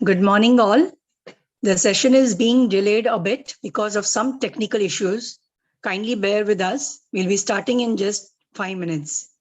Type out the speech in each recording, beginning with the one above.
Good morning, all. The session is being delayed a bit because of some technical issues. Kindly bear with us. We'll be starting in just 5 minutes.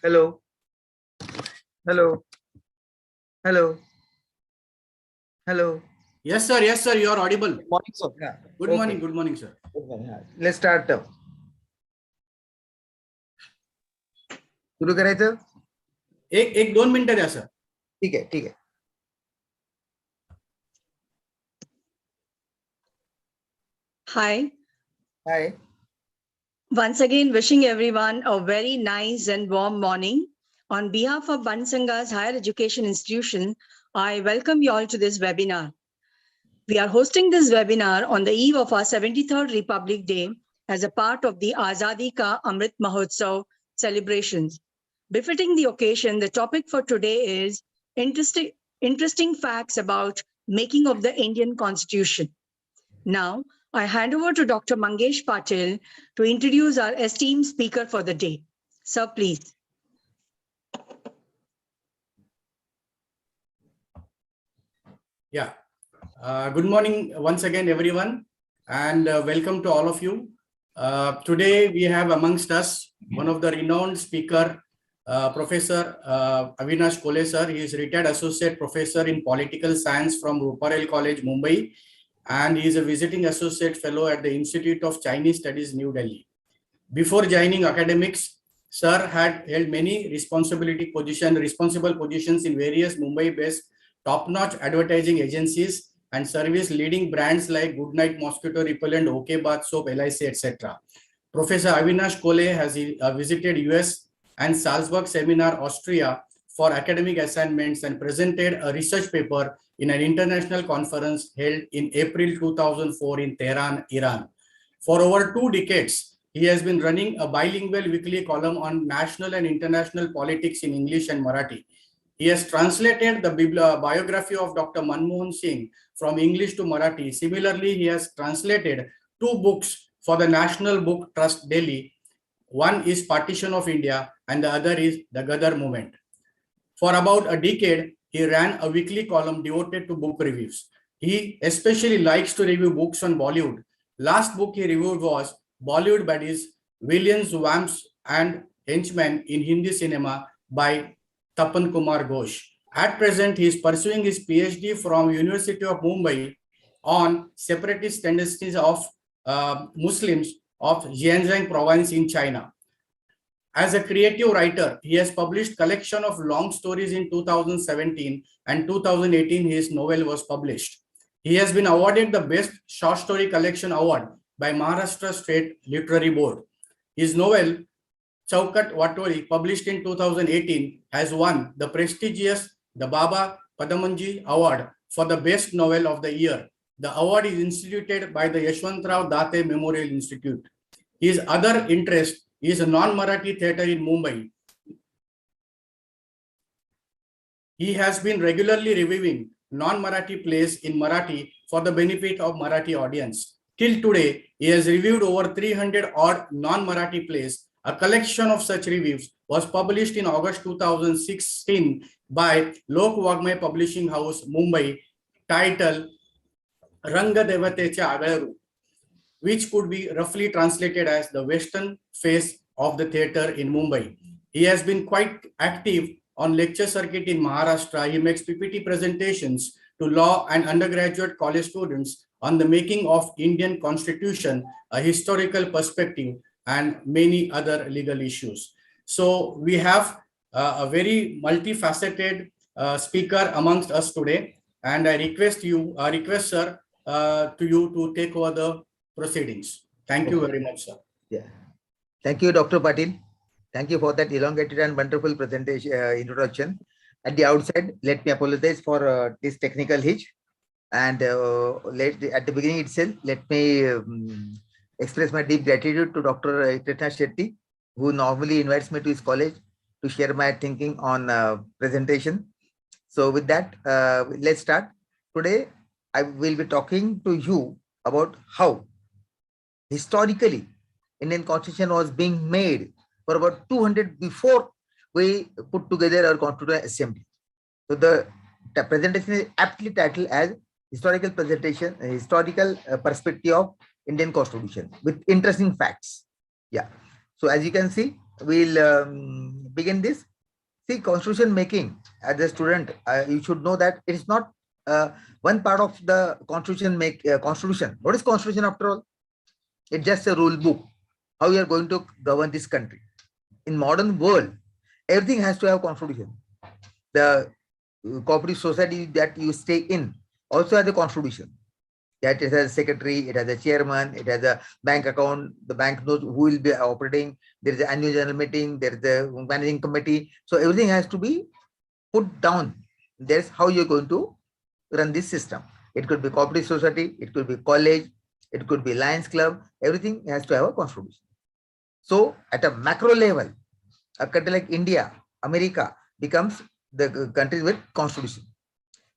Hello. Hello. Hello. Hello. Yes, sir. Yes, sir. You are audible. Good morning, sir. Yeah. Good morning. Good morning, sir. Good morning. Let's start. सुरू करायचं एक 2 मिनिटं द्या sir. ठीक आहे. Hi. Hi. Once again, wishing everyone a very nice and warm morning. On behalf of Bansanga's Higher Education Institution, I welcome you all to this webinar. We are hosting this webinar on the eve of our 73rd Republic Day as a part of the Azadi Ka Amrit Mahotsav celebrations. Befitting the occasion, the topic for today is interesting facts about making of the Indian Constitution. Now, I hand over to Dr. Mangesh Patil to introduce our esteemed speaker for the day. Sir, please. Yeah. Good morning once again, everyone, and welcome to all of you. Today, we have amongst us one of the renowned speaker, Professor Avinash Kole, sir. He is retired associate professor in political science from Ruparel College, Mumbai, and he is a visiting associate fellow at the Institute of Chinese Studies, New Delhi. Before joining academics, sir had held many responsible positions in various Mumbai-based top-notch advertising agencies and service leading brands like Goodnight Mosquito Repellent, OK Bath Soap, LIC, etc. Professor Avinash Kole has visited US and Salzburg Seminar, Austria for academic assignments and presented a research paper in an international conference held in April 2004 in Tehran, Iran. For over 2 decades, he has been running a bilingual weekly column on national and international politics in English and Marathi. He has translated the biography of Dr. Manmohan Singh from English to Marathi. Similarly, he has translated 2 books for the National Book Trust Delhi. One is Partition of India and the other is The Gadar Movement. For about a decade, he ran a weekly column devoted to book reviews. He especially likes to review books on Bollywood. Last book he reviewed was Bollywood Buddies, Villains, Vamps and Henchmen in Hindi Cinema by Tapan Kumar Ghosh. At present, he is pursuing his PhD from University of Mumbai on separatist tendencies of Muslims of Xinjiang province in China. As a creative writer, he has published collection of long stories in 2017 and 2018 his novel was published. He has been awarded the Best Short Story Collection Award by Maharashtra State Literary Board. His novel Chaukat Watori, published in 2018, has won the prestigious the Baba Padamanji Award for the Best Novel of the Year. The award is instituted by the Yashwantrao Date Memorial Institute. His other interest is a non-Marathi theatre in Mumbai. He has been regularly reviewing non-Marathi plays in Marathi for the benefit of Marathi audience. Till today, he has reviewed over 300 odd non-Marathi plays. A collection of such reviews was published in August 2016 by Lok Wagmay Publishing House, Mumbai, titled Ranga Devatecha Agalaru, which could be roughly translated as the Western face of the theatre in Mumbai. He has been quite active on lecture circuit in Maharashtra. He makes PPT presentations to law and undergraduate college students on the making of Indian Constitution, a historical perspective, and many other legal issues. So we have a very multifaceted speaker amongst us today, and I request sir, to you to take over the proceedings. Thank you very much, sir. Yeah. Thank you, Dr. Patil. Thank you for that elongated and wonderful presentation introduction. At the outset, let me apologize for this technical hitch. And at the beginning itself, let me express my deep gratitude to Dr. Krishna Shetty, who normally invites me to his college to share my thinking on presentation. So with that, let's start. Today, I will be talking to you about how historically Indian Constitution was being made for about 200 before we put together our Constitutional Assembly. So the presentation is aptly titled as historical presentation, historical perspective of Indian Constitution with interesting facts. Yeah. So as you can see, we'll begin this. See, constitution making as a student, you should know that it is not one part of the constitution constitution. What is constitution after all? It's just a rule book. How you are going to govern this country. In modern world, everything has to have constitution. The cooperative society that you stay in also has a constitution. That it has a secretary, it has a chairman, it has a bank account, the bank knows who will be operating, there is an annual general meeting, there is a managing committee. So everything has to be put down. That's how you're going to run this system. It could be cooperative society, it could be college, it could be Lions Club, everything has to have a constitution. So at a macro level, a country like India, America becomes the country with constitution.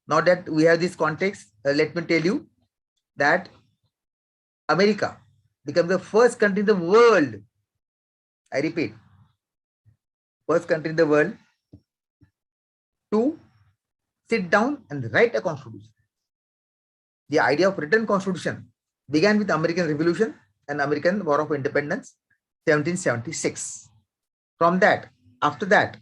Now that we have this context, let me tell you that America becomes the first country in the world. I repeat, first country in the world to sit down and write a constitution. The idea of written constitution began with American Revolution and American War of Independence, 1776. From that, after that,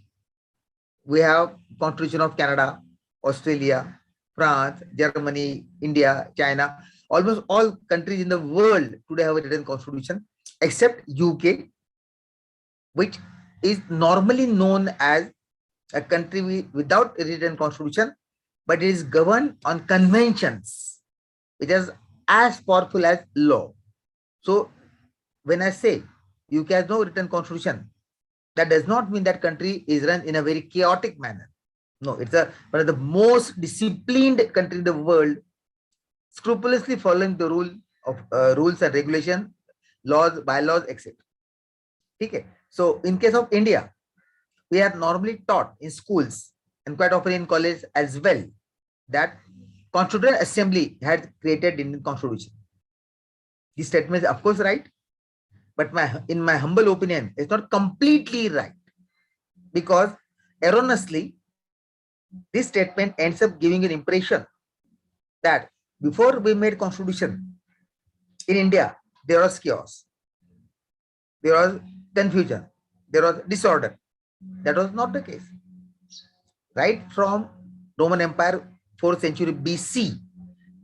we have Constitution of Canada, Australia, France, Germany, India, China. Almost all countries in the world today have a written constitution, except UK, which is normally known as a country without a written constitution, but it is governed on conventions, which is as powerful as law. So when I say UK has no written constitution, that does not mean that country is run in a very chaotic manner. No, it's one of the most disciplined country in the world, scrupulously following the rules and regulation, laws, bylaws, etc. Okay. So in case of India, we are normally taught in schools and quite often in college as well that Constituent Assembly had created Indian Constitution. This statement is of course right, but in my humble opinion, it's not completely right, because erroneously this statement ends up giving an impression that before we made constitution in India, there was chaos, there was confusion, there was disorder. That was not the case. Right from Roman Empire, 4th century BC,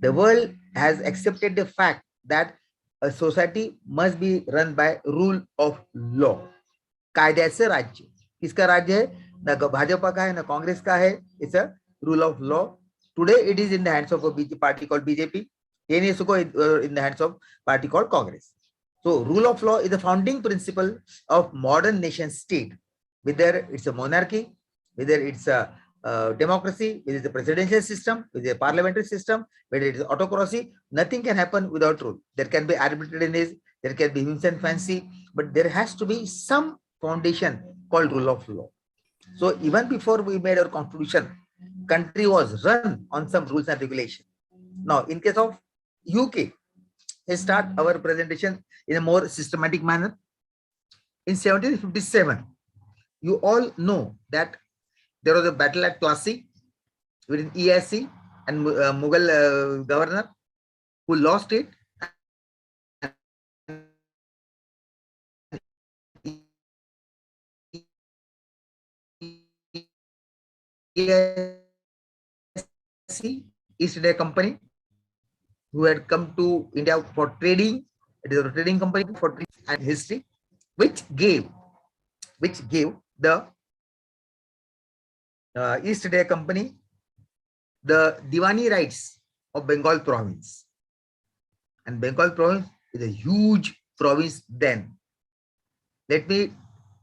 the world has accepted the fact that a society must be run by rule of law. कायद्याचे राज्य. किसका राज्य है? ना भाजपा का है, ना कांग्रेस का है. It's a rule of law. Today it is in the hands of a party called BJP. 10 years ago in the hands of party called Congress. So rule of law is the founding principle of modern nation state. Whether it's a monarchy, whether it's a democracy, whether it's a presidential system, whether it's a parliamentary system, whether it is autocracy, nothing can happen without rule. There can be arbitrariness, there can be whims and fancy, but there has to be some foundation called rule of law. So even before we made our constitution, country was run on some rules and regulations. Now, in case of UK, let's start our presentation in a more systematic manner. In 1757, you all know that there was a battle at Plassey between ESC and Mughal governor who lost it. East India Company, who had come to India for trading. It is a trading company for trading and history, which gave the East India Company the Diwani rights of Bengal Province. And Bengal Province is a huge province then. Let me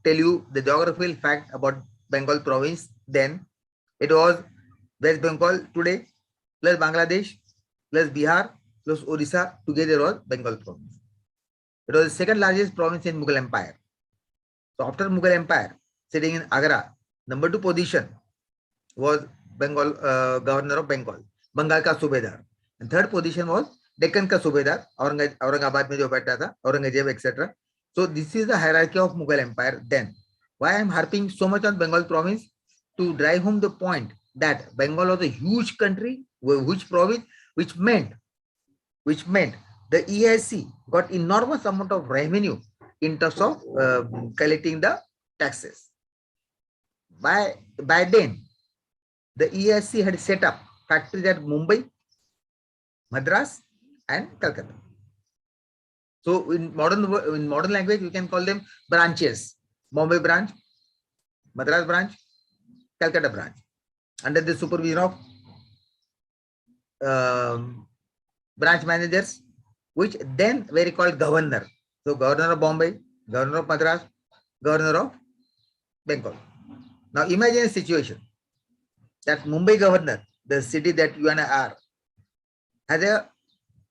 tell you the geographical fact about Bengal Province then. It was West Bengal today, plus Bangladesh, plus Bihar, plus Odisha, together was Bengal Province. It was the second largest province in Mughal Empire. So after Mughal Empire, sitting in Agra, number 2 position was Bengal governor of Bengal, Bengal ka Subedar. And third position was Deccan ka Subedar, Aurangabad mein jo baitha tha, Aurangzeb, etc. So this is the hierarchy of Mughal Empire then. Why I am harping so much on Bengal Province? To drive home the point that Bengal was a huge country, huge province, which meant the EIC got enormous amount of revenue in terms of collecting the taxes. By then, the EIC had set up factories at Mumbai, Madras, and Calcutta. So in modern language, we can call them branches: Bombay branch, Madras branch, Calcutta branch, under the supervision of branch managers, which then were called governor. So governor of Bombay, governor of Madras, governor of Bengal. Now imagine a situation that Mumbai governor, the city that you and I are, has a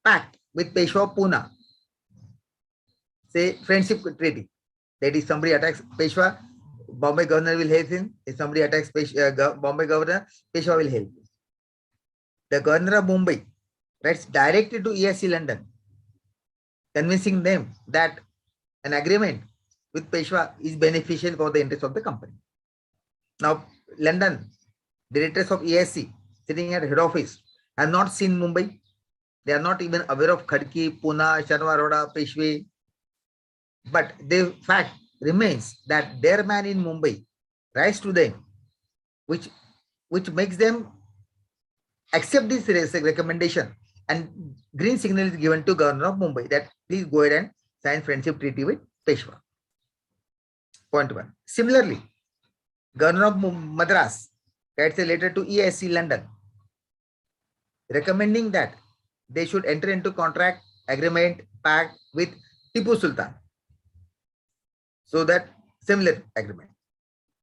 pact with Peshwa Pune, say friendship treaty. That is, somebody attacks Peshwa, Bombay governor will help him. If somebody attacks Bombay governor, Peshwa will help. The governor of Mumbai writes directly to ESC London, convincing them that an agreement with Peshwa is beneficial for the interest of the company. Now, London, directors of ESC sitting at head office have not seen Mumbai. They are not even aware of Khadki, Pune, Shanwaroda, Peshwe. But the fact remains that their man in Mumbai writes to them, which makes them accept this recommendation, and green signal is given to Governor of Mumbai that please go ahead and sign friendship treaty with Peshwa. Point one. Similarly, Governor of Madras writes a letter to ESC London recommending that they should enter into contract, agreement, pact with Tipu Sultan. So that similar agreement.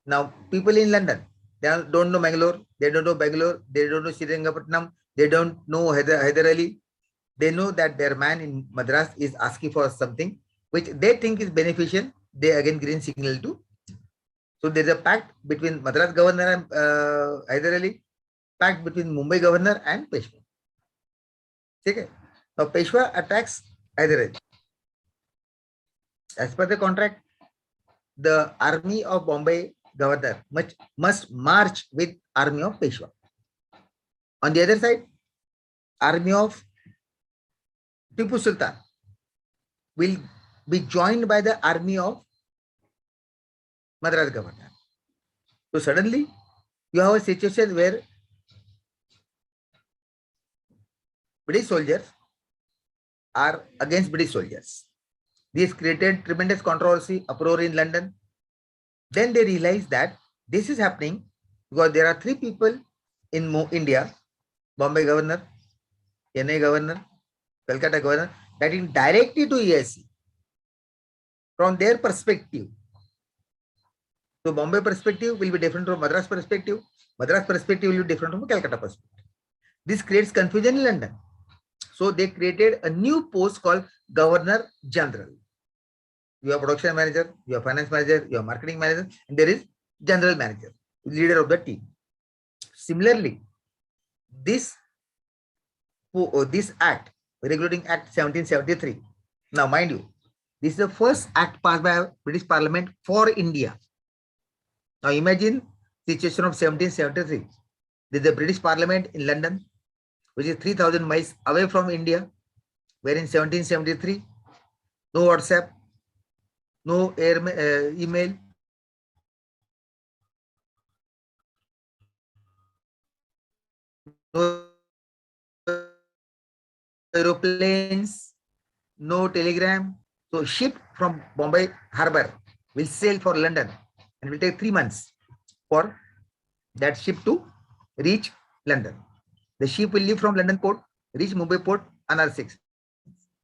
Now, people in London, they don't know Mangalore, they don't know Bangalore, they don't know Srirangapatnam, they don't know Hyder Ali. They know that their man in Madras is asking for something which they think is beneficial. They again green signal to. So there is a pact between Madras governor and Hyder Ali, pact between Mumbai governor and Peshwa. Okay. Now Peshwa attacks Hyder Ali. As per the contract, the army of Bombay governor must march with army of Peshwa. On the other side, army of Tipu Sultan will be joined by the army of Madras governor. So suddenly you have a situation where British soldiers are against British soldiers. This created tremendous controversy, uproar in London. Then they realized that this is happening because there are three people in India, Bombay governor, Chennai governor, Calcutta governor, writing directly to ESC from their perspective. So Bombay perspective will be different from Madras perspective. Madras perspective will be different from Calcutta perspective. This creates confusion in London. So they created a new post called Governor General. You have production manager, you have finance manager, you have marketing manager, and there is general manager, leader of the team. Similarly, this act, Regulating Act 1773. Now, mind you, this is the first act passed by British Parliament for India. Now, imagine the situation of 1773. There is a British Parliament in London, which is 3,000 miles away from India, where in 1773, no WhatsApp, no email, no aeroplanes, no telegram. So ship from Bombay Harbour will sail for London and will take 3 months for that ship to reach London. The ship will leave from London port, reach Mumbai port, another 6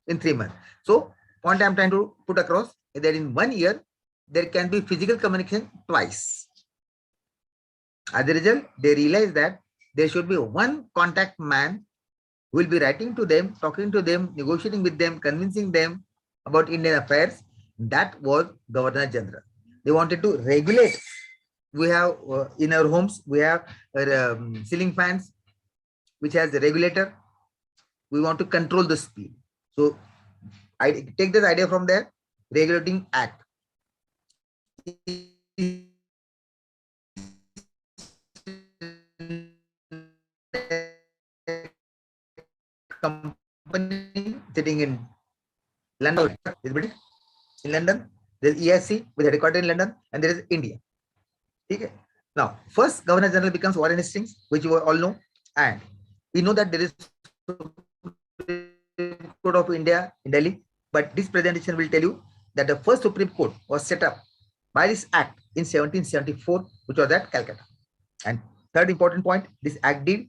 in 3 months. So point I'm trying to put across is that in 1 year, there can be physical communication twice. As a result, they realize that there should be one contact man who will be writing to them, talking to them, negotiating with them, convincing them about Indian affairs. That was Governor General. They wanted to regulate. We have in our homes, we have ceiling fans, which has a regulator. We want to control the speed. So I take this idea from there, Regulating Act. Company sitting in London, in London, there's ESC with headquarters in London, and there is India. Okay. Now, first Governor General becomes War and Hastings, which you all know, and we know that there is Supreme Court of India in Delhi, but this presentation will tell you that the first Supreme Court was set up by this act in 1774, which was at Calcutta. And third important point, this act did,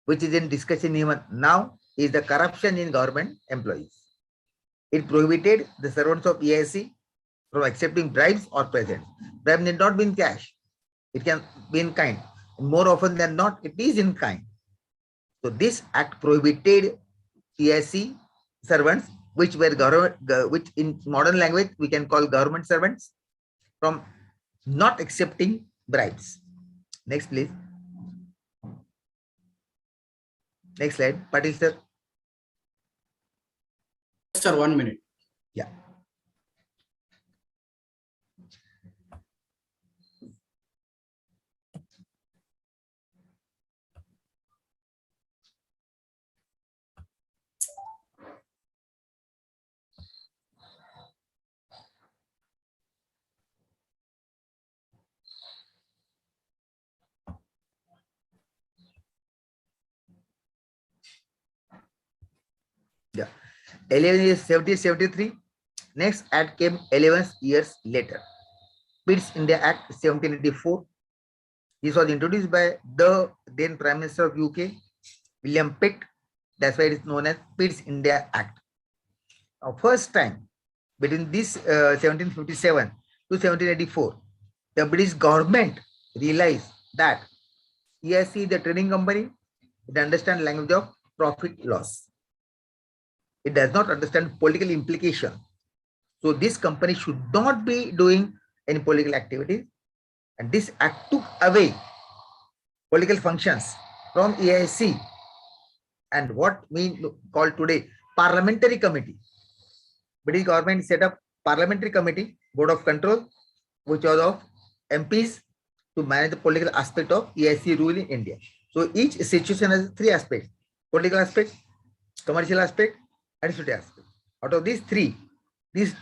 which is in discussion even now, is the corruption in government employees. It prohibited the servants of EIC from accepting bribes or presents. Bribe need not be in cash. It can be in kind. And more often than not, it is in kind. So this act prohibited EIC servants, which were government, which in modern language we can call government servants, from not accepting bribes. Next, please. Next slide. Patil sir. Sir, 1 minute. Yeah. Yeah. 11 is 1773. Next act came 11 years later. Pitt's India Act 1784. This was introduced by the then Prime Minister of UK, William Pitt. That's why it is known as Pitt's India Act. First time between this 1757 to 1784, the British government realized that EIC, the trading company, it understands language of profit loss. It does not understand political implication. So this company should not be doing any political activities. And this act took away political functions from EIC and what we call today parliamentary committee. British government set up parliamentary committee, board of control, which was of MPs to manage the political aspect of EIC rule in India. So each situation has three aspects: political aspect, commercial aspect, and administrative aspect. Out of these three, this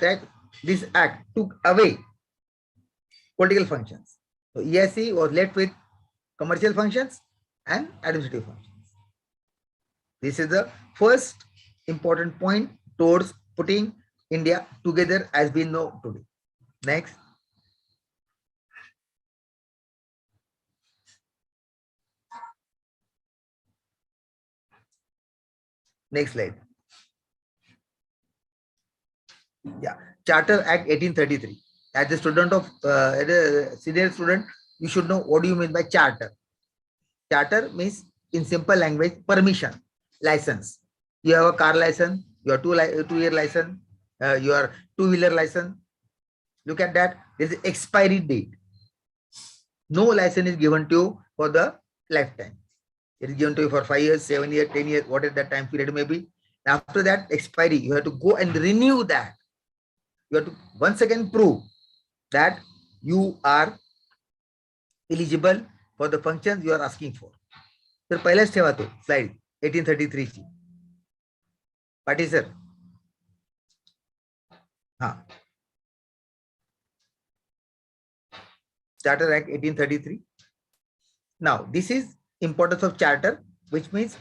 act took away political functions. So EIC was left with commercial functions and administrative functions. This is the first important point towards putting India together as we know today. Next. Next slide. Yeah, Charter Act 1833. As a student of senior student, you should know what do you mean by charter. Charter means in simple language permission, license. You have a car license, your two-year license, your two-wheeler license. Look at that. There is expiry date. No license is given to you for the lifetime. It is given to you for 5 years, 7 years, 10 years, whatever that time period may be. After that expiry, you have to go and renew that. You have to once again prove that you are eligible for the functions you are asking for. तर पहिलाच ठेवा तो slide 1833 ची. Patil sir. हाँ. Charter Act 1833. Now this is importance of charter, which means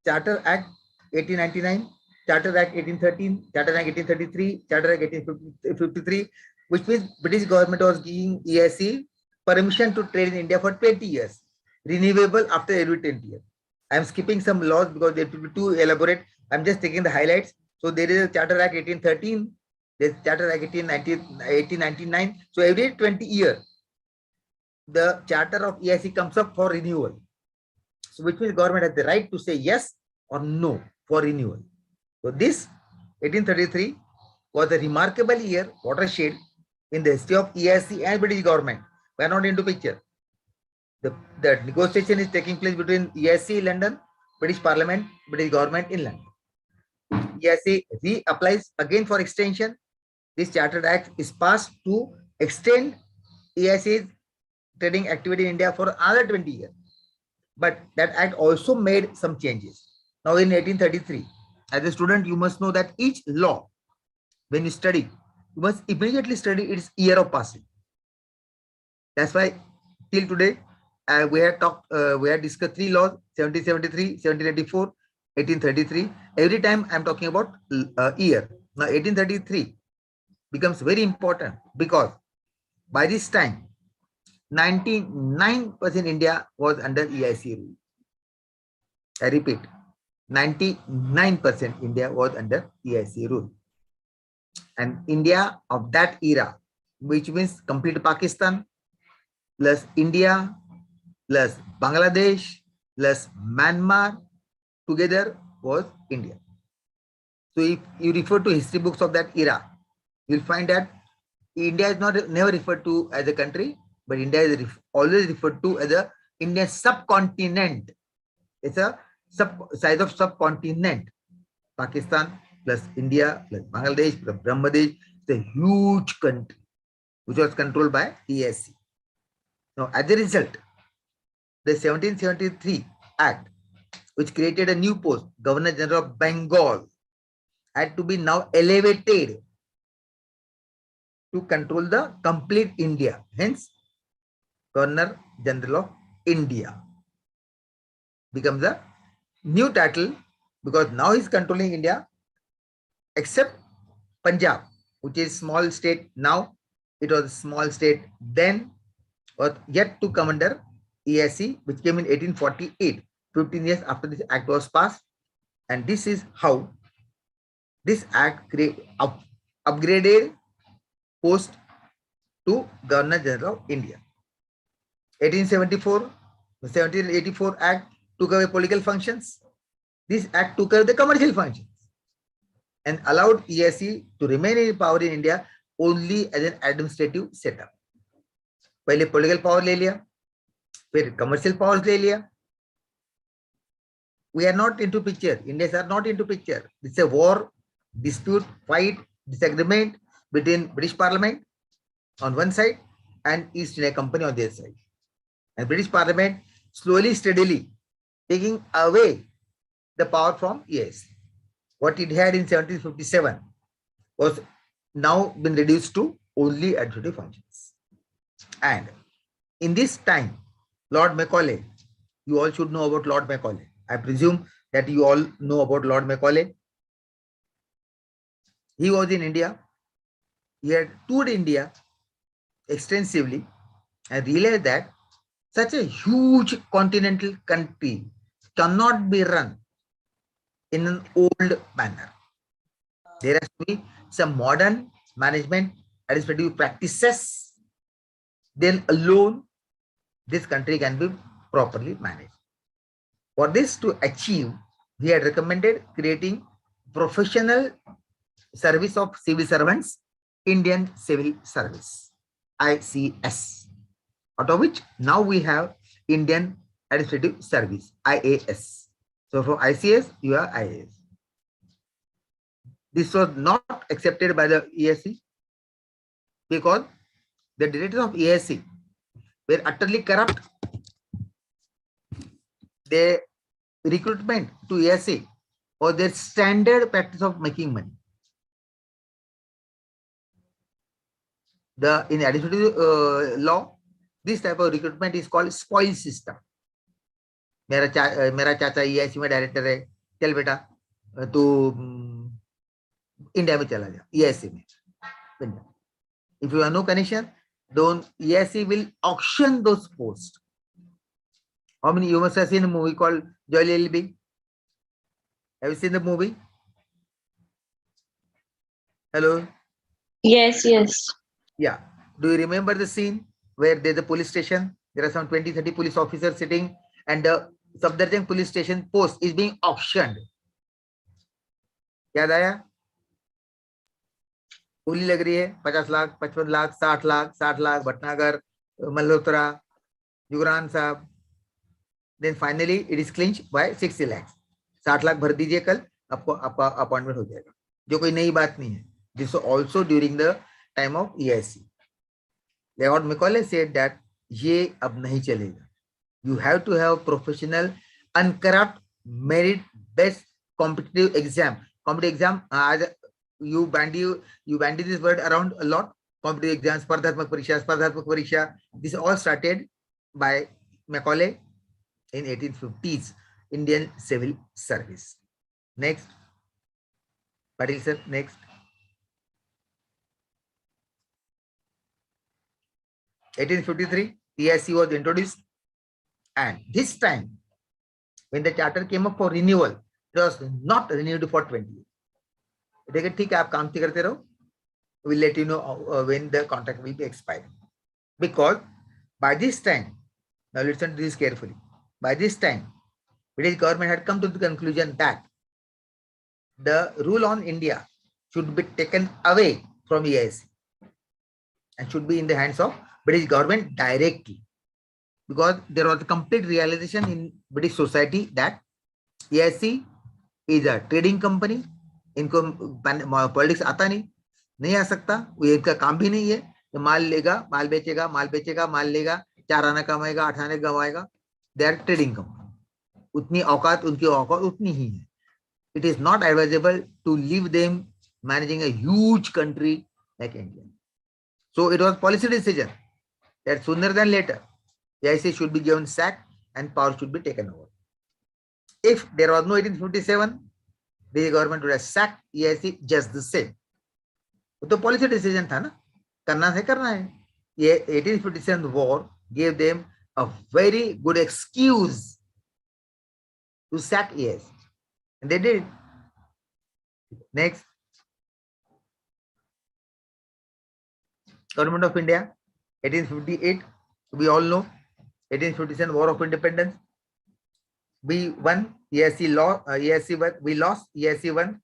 Charter Act 1899, Charter Act 1813, Charter Act 1833, Charter Act 1853, which means British government was giving EIC permission to trade in India for 20 years, renewable after every 10 years. I am skipping some laws because they will be too elaborate. I am just taking the highlights. So there is a Charter Act 1813, there is Charter Act 1899. So every 20 years, the charter of EIC comes up for renewal. So which means government has the right to say yes or no for renewal. So this 1833 was a remarkable year, watershed in the history of EIC and British government. We are not into picture. The negotiation is taking place between EIC in London, British Parliament, British government in London. EIC reapplies again for extension. This Chartered Act is passed to extend EIC's trading activity in India for another 20 years. But that act also made some changes. Now in 1833, as a student, you must know that each law, when you study, you must immediately study its year of passing. That's why till today, we have discussed three laws: 1773, 1784, 1833. Every time I'm talking about year. Now 1833 becomes very important because by this time, 99% India was under EIC rule. I repeat, 99% India was under EIC rule. And India of that era, which means complete Pakistan, plus India, plus Bangladesh, plus Myanmar, together was India. So if you refer to history books of that era, you'll find that India is not never referred to as a country, but India is always referred to as a Indian subcontinent. It's a size of subcontinent. Pakistan plus India plus Bangladesh plus Bangladesh. It's a huge country which was controlled by ESC. Now, as a result, the 1773 Act, which created a new post, Governor General of Bengal, had to be now elevated to control the complete India. Hence, Governor General of India becomes a new title because now he's controlling India, except Punjab, which is small state now. It was a small state then, or yet to come under ESC, which came in 1848, 15 years after this act was passed. And this is how this act upgraded post to Governor General of India. 1874, the 1784 Act took away political functions. This act took away the commercial functions and allowed ESC to remain in power in India only as an administrative setup. पहले political power ले लिया, फिर commercial powers ले लिया. We are not into picture. Indians are not into picture. It's a war, dispute, fight, disagreement between British Parliament on one side and East India Company on the other side. And British Parliament slowly, steadily taking away the power from ESC. What it had in 1757 was now been reduced to only administrative functions. And in this time, Lord Macaulay, you all should know about Lord Macaulay. I presume that you all know about Lord Macaulay. He was in India. He had toured India extensively and realized that such a huge continental country cannot be run in an old manner. There has to be some modern management administrative practices. Then alone, this country can be properly managed. For this to achieve, he had recommended creating professional service of civil servants, Indian Civil Service, ICS, out of which now we have Indian Administrative Service, IAS. So from ICS, you are IAS. This was not accepted by the ESC because the directors of ESC were utterly corrupt. Their recruitment to ESC was their standard practice of making money. In administrative law, this type of recruitment is called spoil system. मेरा चाचा EIC में director है, चल बेटा तू India में चला जा EIC में. If you have no connection, then EIC will auction those posts. How many you must have seen a movie called Joy Lullaby? Have you seen the movie? Hello? Yes, yes. Yeah. Do you remember the scene where there's a police station? There are some 20-30 police officers sitting and the Safdarjung police station post is being auctioned. याद आया? बोली लग रही है 50 लाख, 55 लाख, 60 लाख, 60 लाख, भटनागर, मल्होत्रा, जुगरान साहब. Then finally it is clinched by 60 lakhs. 60 lakh भर दीजिए कल, आपको अपॉइंटमेंट हो जाएगा. जो कोई नई बात नहीं है. This was also during the time of EIC. Lord Macaulay said that ये अब नहीं चलेगा. You have to have professional, uncorrupt, merit-based competitive exam. Competitive exam, you bandy this word around a lot. Competitive exams, Spardhatmak Pariksha. This all started by Macaulay in 1850s, Indian Civil Service. Next. Patil sir, next. 1853, EIC was introduced. And this time, when the charter came up for renewal, it was not renewed for 20 years. ठीक है, आप काम करते रहो. We'll let you know when the contract will be expired. Because by this time, now listen to this carefully. By this time, British government had come to the conclusion that the rule on India should be taken away from EIC. and should be in the hands of British government directly, because there was a complete realization in British society that AIC is a trading company. इनको politics आता नहीं आ सकता, ये इनका काम भी नहीं है। तो माल लेगा, माल बेचेगा, माल बेचेगा, माल लेगा, 4 आना कमाएगा, 8 आने कमाएगा। दे आर ट्रेडिंग कंपनी, उतनी औकात, उनकी औकात उतनी ही है। It is not advisable to leave them managing a huge country like India. So it was policy decision that sooner than later, AIC should be given sack and power should be taken over. If there was no 1857, the government would have sacked AIC just the same. तो policy decision था ना, करना है करना है। ये 1857 war gave them a very good excuse to sack AIC, and they did. Next, Government of India, 1858. We all know 1857 War of Independence. We won, AIC lost, we lost, AIC won,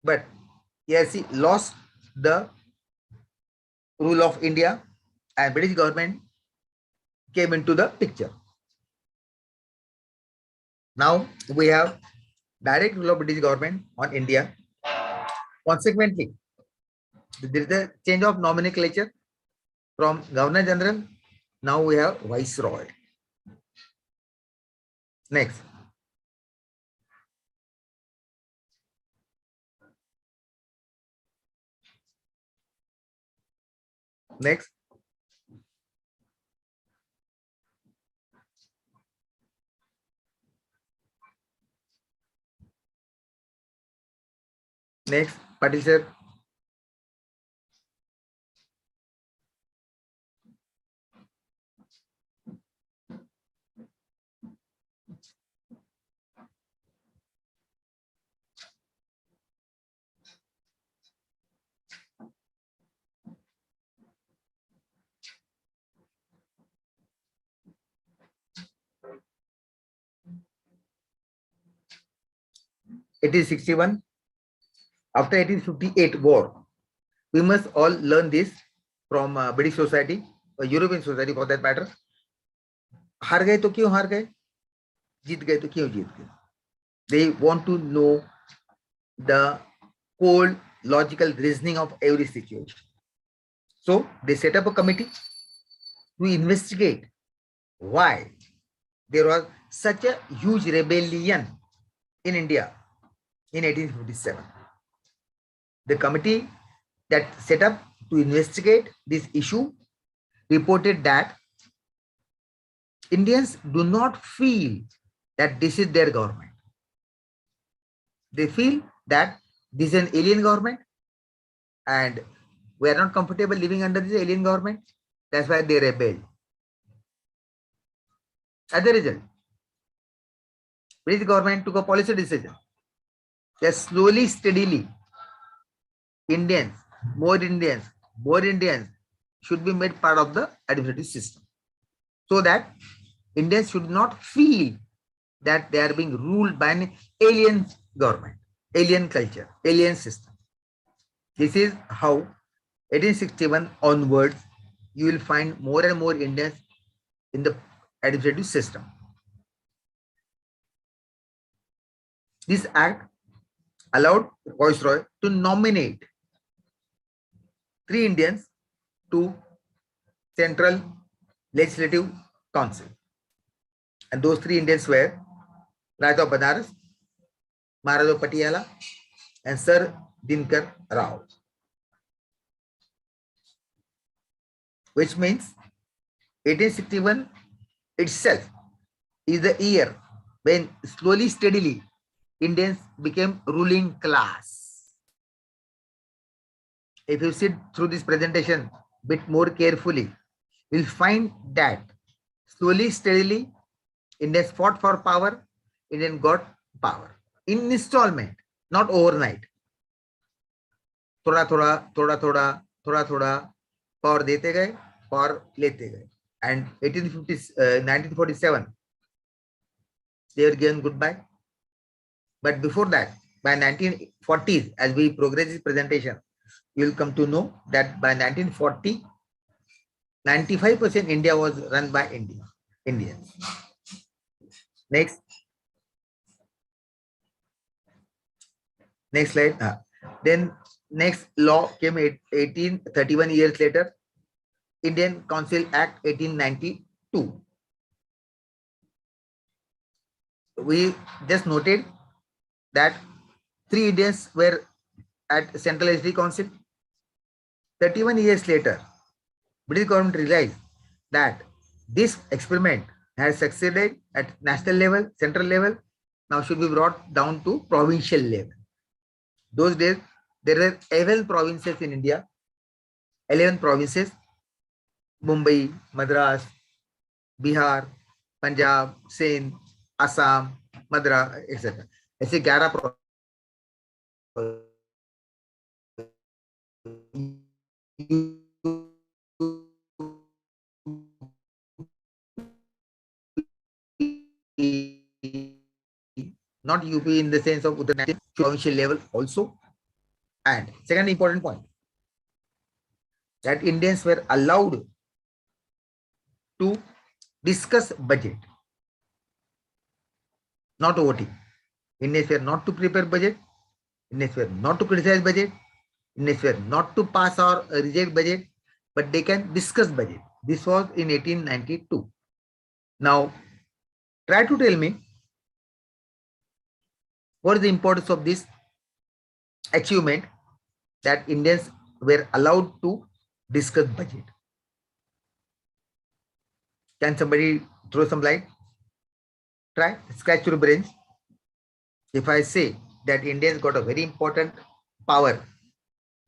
but AIC lost the rule of India and British government came into the picture. Now we have direct rule of British government on India. Consequently, there is a change of nomenclature from Governor General. Now we have Viceroy. Next. Next. Next, Patil sir. It is 61. After 1858 war, we must all learn this from British society or European society for that matter. हार गए तो क्यों हार गए, जीत गए तो क्यों जीत गए? They want to know the cold logical reasoning of every situation. So they set up a committee to investigate why there was such a huge rebellion in India in 1857. The committee that set up to investigate this issue reported that Indians do not feel that this is their government. They feel that this is an alien government and we are not comfortable living under this alien government. That's why they rebelled. As a result, British government took a policy decision that slowly, steadily, more Indians should be made part of the administrative system, so that Indians should not feel that they are being ruled by an alien government, alien culture, alien system. This is how 1861 onwards, you will find more and more Indians in the administrative system. This act allowed Viceroy to nominate 3 Indians to Central Legislative Council. And those 3 Indians were Raja of Banaras, Maharaj of Patiala, and Sir Dinkar Rao. Which means 1861 itself is the year when slowly, steadily, Indians became ruling class. If you sit through this presentation a bit more carefully, you'll find that slowly, steadily, Indians fought for power, Indians got power. In installment, not overnight. थोड़ा power देते गए, power लेते गए. And 1947, they were given goodbye. But before that, by 1940s, as we progress this presentation, you will come to know that by 1940, 95% India was run by Indians. Next slide. Then next law came 1831 years later, Indian Council Act 1892. We just noted that 3 Indians were at Central Legislative Council. 31 years later, British government realized that this experiment has succeeded at national level, central level, now should be brought down to provincial level. Those days, there were 11 provinces in India, 11 provinces, Mumbai, Madras, Bihar, Punjab, Sindh, Assam, Madras, etc. ऐसे 11 not UP in the sense of provincial level also. And second important point, that Indians were allowed to discuss budget, not voting. Indians were not to prepare budget. Indians were not to criticize budget. Indians were not to pass or reject budget, but they can discuss budget. This was in 1892. Now, try to tell me what is the importance of this achievement, that Indians were allowed to discuss budget. Can somebody throw some light? Try, scratch your brains. If I say that Indians got a very important power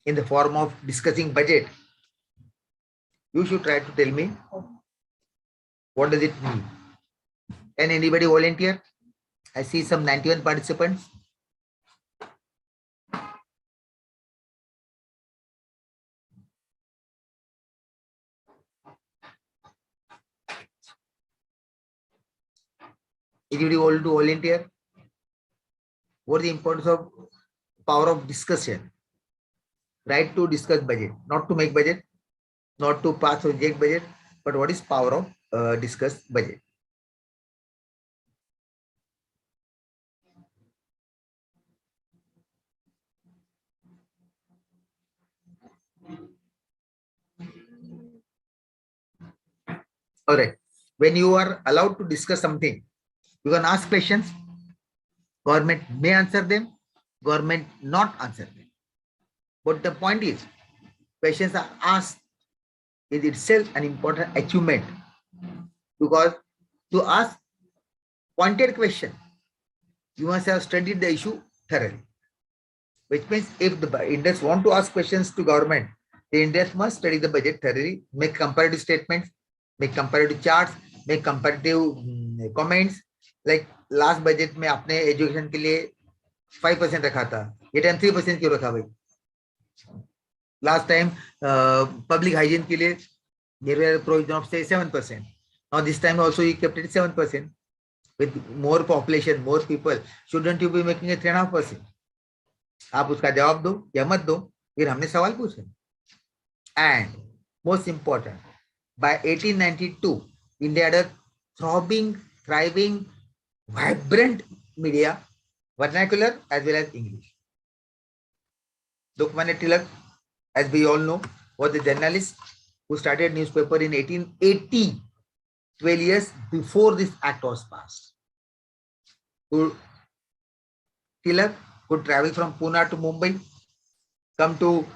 in the form of discussing budget, you should try to tell me what does it mean. Can anybody volunteer? I see some 91 participants. Anybody want to volunteer? What is the importance of power of discussion? Right to discuss budget, not to make budget, not to pass or reject budget, but what is power of discuss budget? All right. When you are allowed to discuss something, you can ask questions. Government may answer them, government not answer them. But the point is, questions are asked is itself an important achievement, because to ask pointed question, you must have studied the issue thoroughly. Which means if the Indians want to ask questions to government, the Indians must study the budget thoroughly, make comparative statements, make comparative charts, make comparative comments. Like last budget में आपने education के लिए 5% रखा था, ये time 3% क्यों रखा भाई? Last time public hygiene के लिए there were provision of say 7%. Now this time also you kept it 7%. With more population, more people, shouldn't you be making it 3.5%? आप उसका जवाब दो या मत दो, फिर हमने सवाल पूछे. And most important, by 1892, India had a throbbing, thriving, vibrant media, vernacular as well as English. Lokmanya Tilak, as we all know, was a journalist who started newspaper in 1880, 12 years before this act was passed. So, Tilak could travel from Pune to Mumbai, come to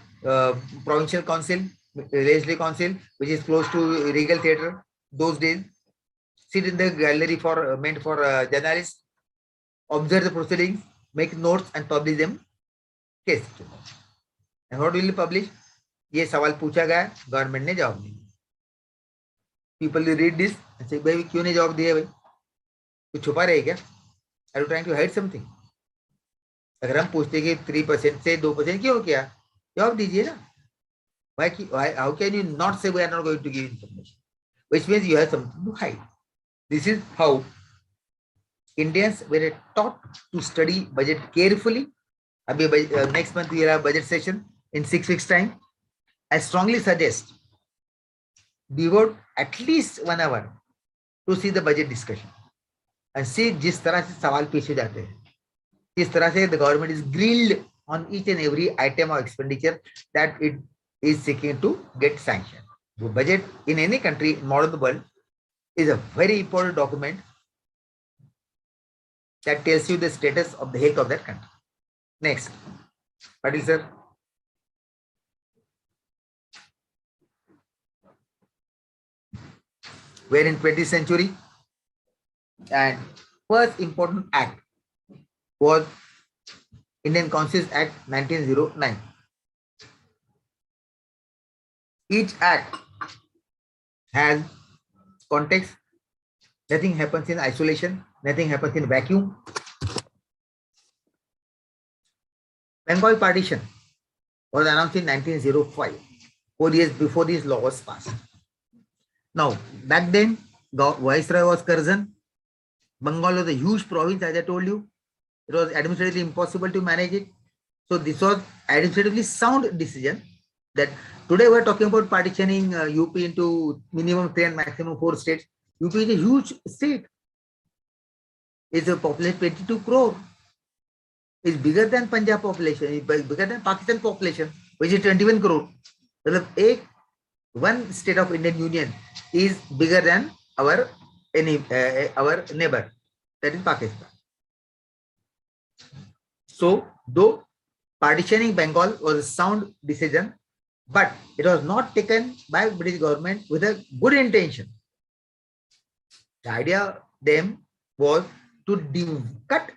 provincial council, legislative council, which is close to Regal Theatre those days, sit in the gallery for meant for journalists, observe the proceedings, make notes and publish them. Case. And what will you publish? ये सवाल पूछा गया, government ने जवाब नहीं. People will read this and say, भाई क्यों नहीं जवाब दिया भाई? कुछ छुपा रहे क्या? Are you trying to hide something? अगर हम पूछते कि 3% से 2% क्यों किया, जवाब दीजिए ना. Why? How can you not say we are not going to give information? Which means you have something to hide. This is how Indians were taught to study budget carefully. Next month we will have budget session. in 6 weeks time, I strongly suggest devote at least 1 hour to see the budget discussion and see जिस तरह से सवाल पूछे जाते हैं, किस तरह से the government is grilled on each and every item of expenditure that it is seeking to get sanctioned. The budget in any country in modern world is a very important document that tells you the status of the health of that country. Next, Patil sir. We're in 20th century, and first important act was Indian Councils Act 1909. Each act has context. Nothing happens in isolation. Nothing happens in vacuum. Bengal partition was announced in 1905, 4 years before this law was passed. Now, back then, Viceroy was Curzon. Bengal was a huge province, as I told you. It was administratively impossible to manage it. So this was administratively sound decision that today we're talking about partitioning UP into minimum 3 and maximum 4 states. UP is a huge state. It's a population 22 crore. It's bigger than Punjab population. It's bigger than Pakistan population, which is 21 crore. So one state of Indian Union is bigger than our neighbor, that is Pakistan. So, though partitioning Bengal was a sound decision, but it was not taken by British government with a good intention. The idea then was to cut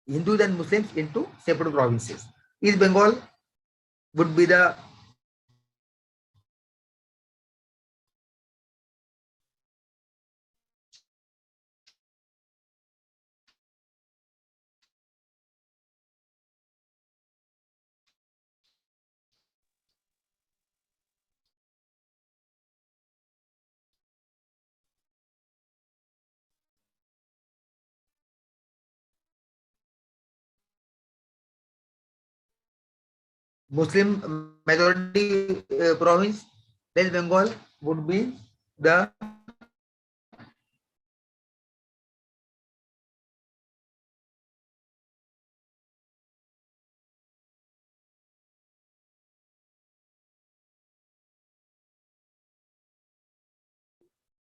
Hindus and Muslims into separate provinces. East Bengal would be the Muslim majority province. West Bengal would be the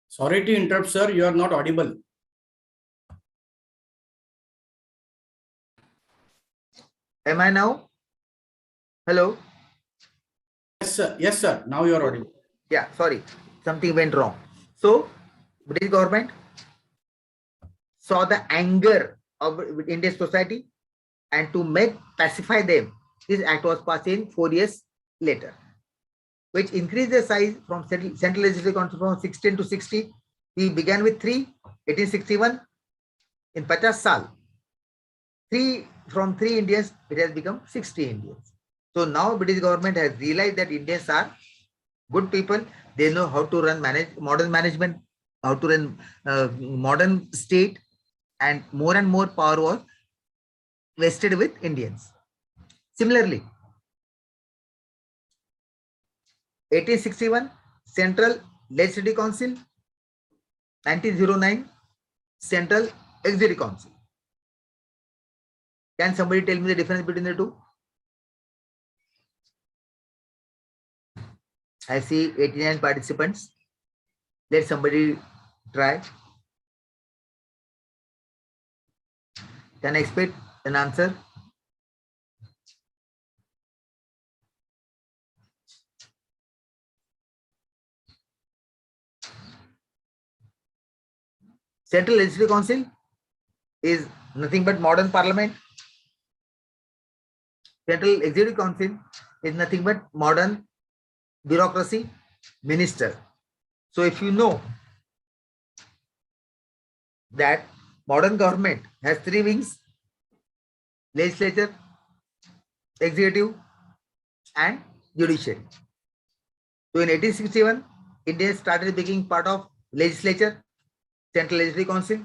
Sorry to interrupt, sir. You are not audible. Am I now? Hello? Yes, sir. Yes, sir. Now you are audible. Yeah, sorry. Something went wrong. So, British government saw the anger of Indian society, and to pacify them, this act was passed in 4 years later, which increased the size from Central Legislative Council from 16 to 60. We began with 3, 1861. In 50 saal, from 3 Indians, it has become 60 Indians. So now British government has realized that Indians are good people. They know how to run modern management, how to run modern state, and more power was vested with Indians. Similarly, 1861 Central Legislative Council, 1909 Central Executive Council. Can somebody tell me the difference between the two? I see 89 participants. Let somebody try. Can I expect an answer? Central Legislative Council is nothing but modern parliament. Central Executive Council is nothing but modern bureaucracy, minister. So if you know that modern government has 3 wings: legislature, executive, and judiciary. So in 1861, India started becoming part of legislature, Central Legislative Council.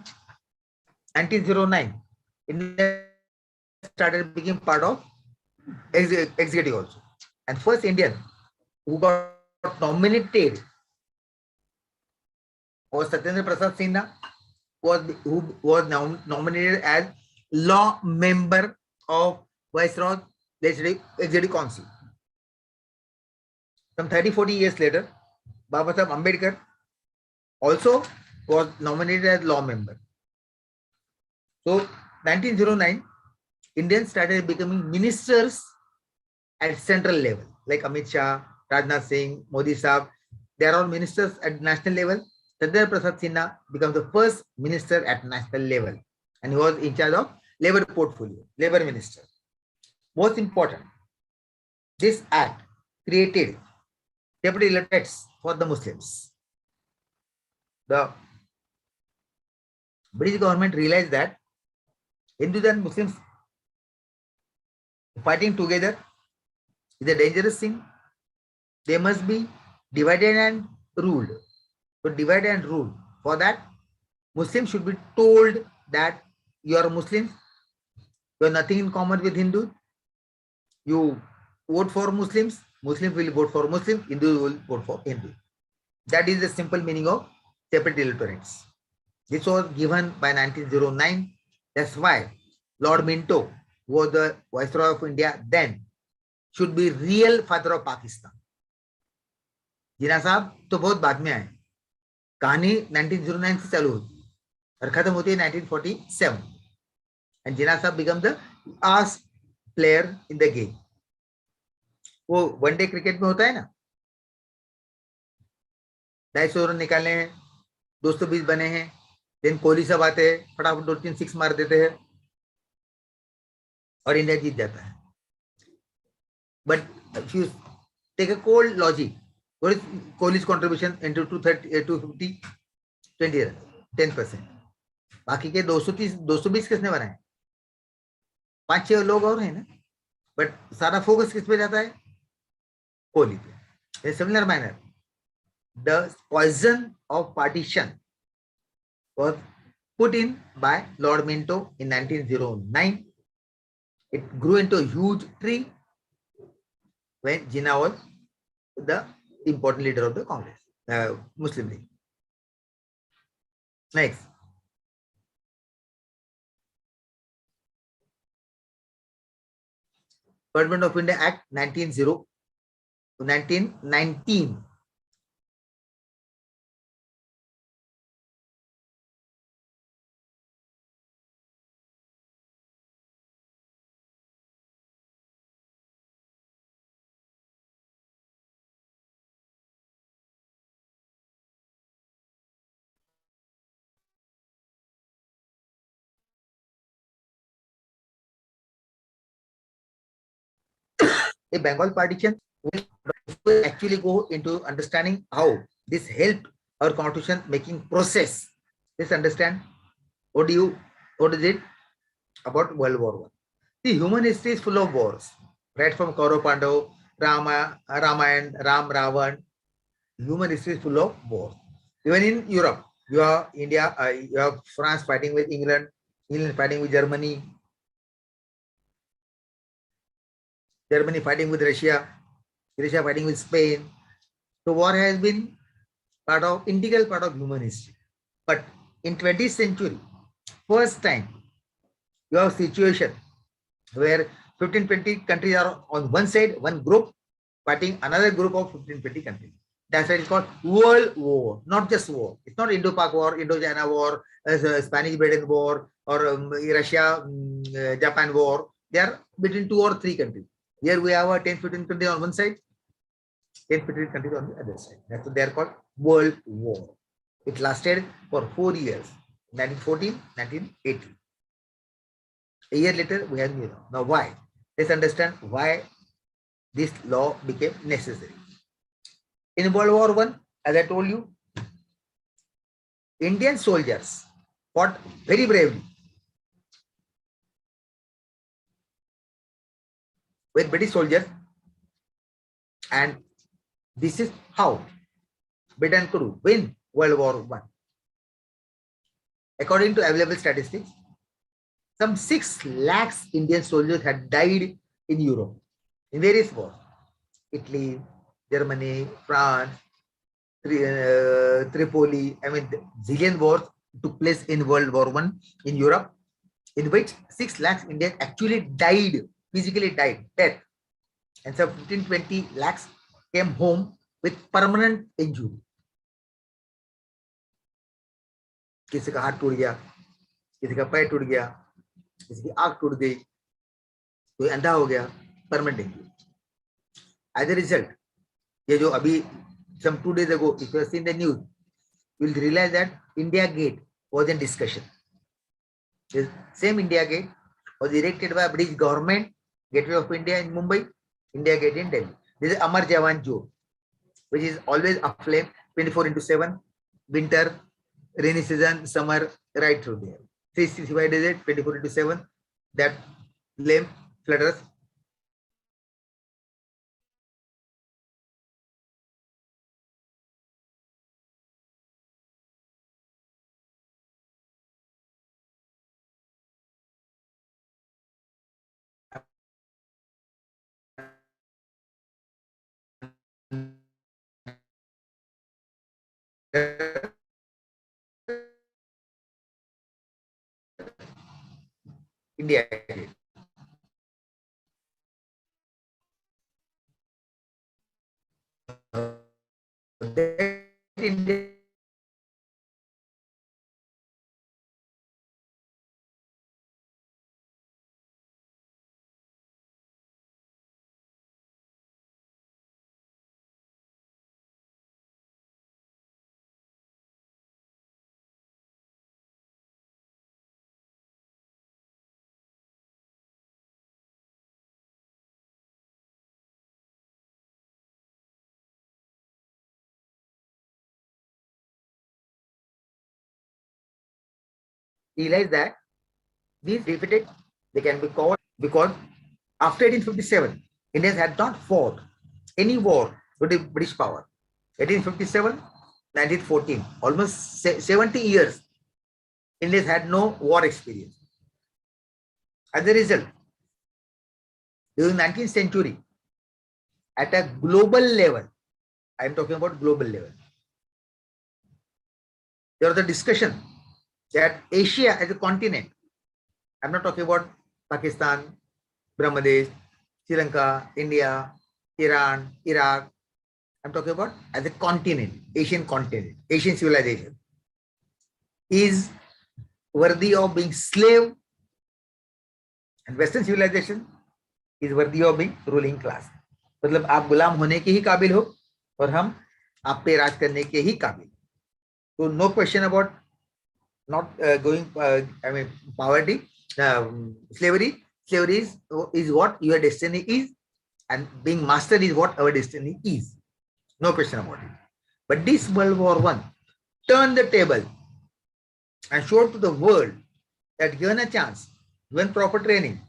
1909, India started becoming part of executive also. and first Indian who got nominated was Satyendra Prasad Sinha, who was nominated as law member of Viceroy Executive Council. Some 30-40 years later, Baba Sahib Ambedkar also was nominated as law member. So 1909, Indians started becoming ministers at central level, like Amit Shah, Rajnath Singh, Modi Sahib. They are all ministers at national level. Satyendra Prasad Sinha becomes the first minister at national level, and he was in charge of labor portfolio, labor minister. Most important, this act created separate electorates for the Muslims. The British government realized that Hindus and Muslims fighting together is a dangerous thing. They must be divided and ruled. So divide and rule. For that, Muslims should be told that you are Muslims, you have nothing in common with Hindus. You vote for Muslims, Muslims will vote for Muslims, Hindus will vote for Hindus. That is the simple meaning of separate electorates. This was given by 1909. That's why Lord Minto, who was the Viceroy of India then, should be real father of Pakistan. जिन्ना साहब तो बहुत बाद में आए, कहानी 1909 से चालू होती और खत्म होती है 1947, and जिन्ना साहब becomes the last player in the game. वो वनडे क्रिकेट में होता है ना, 250 रन निकाले हैं, 220 बने हैं, देन कोहली सब आते हैं, फटाफट 2-3 6 मार देते हैं और इंडिया जीत जाता है. But if you take a cold logic, what is Kohli's contribution into 250, 20 runs, 10%. बाकी के 230, 220 किसने बनाए? 5-6 लोग और हैं ना, बट सारा फोकस किस पे जाता है? कोहली पे. In similar manner, the poison of partition was put in by Lord Minto in 1909. It grew into a huge tree when Jinnah was the important leader of the Congress, Muslim League. Next. Government of India Act 1919. A Bengal partition will actually go into understanding how this helped our constitution making process. Let's understand what is it about World War I. The human history is full of wars, right from Kaurav Pandav, Ramayana, Ram, Ravan. Human history is full of wars. Even in Europe, you have India, you have France fighting with England, England fighting with Germany, Germany fighting with Russia, Russia fighting with Spain. So war has been integral part of human history. But in 20th century, first time, you have a situation where 15-20 countries are on one side, one group fighting another group of 15-20 countries. That's why it's called World War, not just war. It's not Indo-Pak War, Indo-China War, Spanish-Britain War, or Russia-Japan War. They are between 2 or 3 countries. Here we have a 10-15 countries on one side, 10-15 countries on the other side. That's what they are called World War. It lasted for 4 years, 1914, 1918. A year later, we have new law. Now why? Let's understand why this law became necessary. In World War I, as I told you, Indian soldiers fought very bravely with British soldiers, and this is how Britain could win World War I. According to available statistics, some 6 lakhs Indian soldiers had died in Europe in various wars. Italy, Germany, France, Tripoli. I mean, zillion wars took place in World War I in Europe, in which 6 lakhs Indians actually died, physically died, death. And so 15-20 lakhs came home with permanent injury. किसी का हाथ टूट गया, किसी का पैर टूट गया, किसी की आंख टूट गई, कोई अंधा हो गया, permanent injury. As a result, ये जो अभी some 2 days ago, if you have seen the news, you will realize that India Gate was in discussion. The same India Gate was erected by British government, Gateway of India in Mumbai, India Gate in Delhi. This is Amar Jawan Jyot, which is always aflame 24/7, winter, rainy season, summer, right through there. 365 days, 24/7, that flame flutters. India Gate. India realized that these defeated, they can be called because after 1857, Indians had not fought any war with the British power. 1857, 1914, almost 70 years, Indians had no war experience. As a result, during 19th century, at a global level, I am talking about global level, there was a discussion that Asia as a continent, I'm not talking about Pakistan, Bangladesh, Sri Lanka, India, Iran, Iraq, I'm talking about as a continent, Asian civilization, is worthy of being slave, and Western civilization is worthy of being ruling class. मतलब आप गुलाम होने के ही काबिल हो और हम आप पे राज करने के ही काबिल. So no question about not going, I mean, poverty, slavery. Slavery is what your destiny is, and being master is what our destiny is. No question about it. But this World War I turned the table and showed to the world that given a chance, given proper training,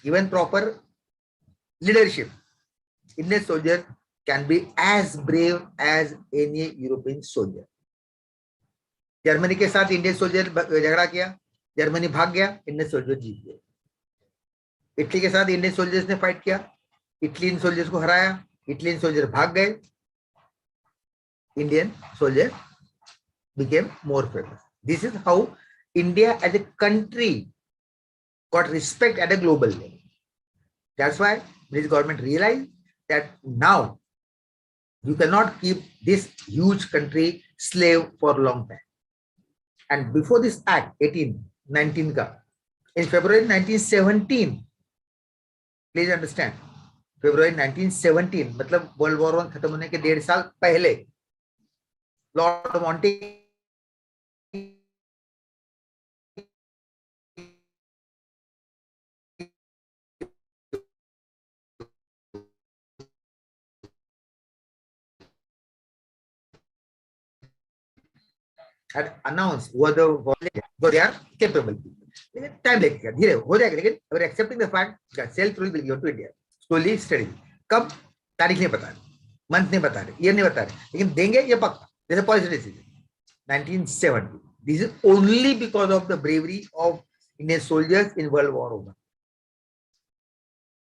given proper leadership, Indian soldier can be as brave as any European soldier. Germany के साथ Indian soldier झगड़ा किया, Germany भाग गया, Indian soldier जीत गए. Italy के साथ Indian soldiers ने फाइट किया, इटलियन सोल्जर्स को हराया, इटलियन सोल्जर भाग गए, Indian soldier became more famous. This is how India as a country got respect at a global level. That's why British government realized that now you cannot keep this huge country slave for a long time. And before this act, 1819 ka, in February 1917, please understand, February 1917, मतलब World War I खत्म होने के 1.5 साल पहले, Lord Monty had announced what they are capable people. Time लगेगा, धीरे हो जाएगा, लेकिन we are accepting the fact that self-rule will go to India. Slowly, steadily. कब? तारीख नहीं बता रहे, मंथ नहीं बता रहे, ईयर नहीं बता रहे, लेकिन देंगे ये पक्का. There's a policy decision. 1970. This is only because of the bravery of Indian soldiers in World War I.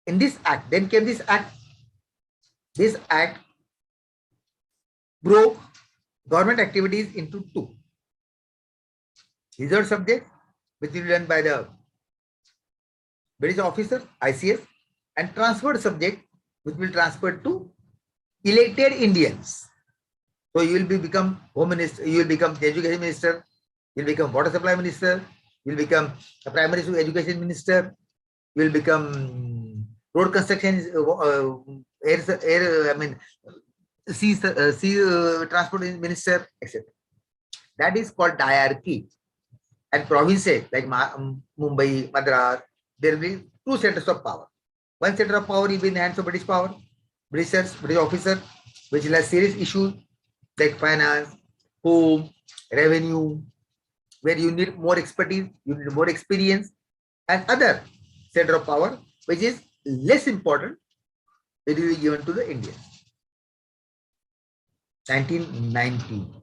In this act, then came this act This act broke government activities into two: reserved subjects, which will be done by the British officer, ICS, and transferred subject, which will transfer to elected Indians. So you will become home minister, you will become the education minister, you will become water supply minister, you will become a primary education minister, you will become road construction, sea transport minister, etc. That is called diarchy. And provinces like Mumbai, Madras, there will be two centers of power. One center of power will be in the hands of British power, British officer, which will have serious issues like finance, home, revenue, where you need more expertise, you need more experience, and other center of power, which is less important, it will be given to the Indians. 1990.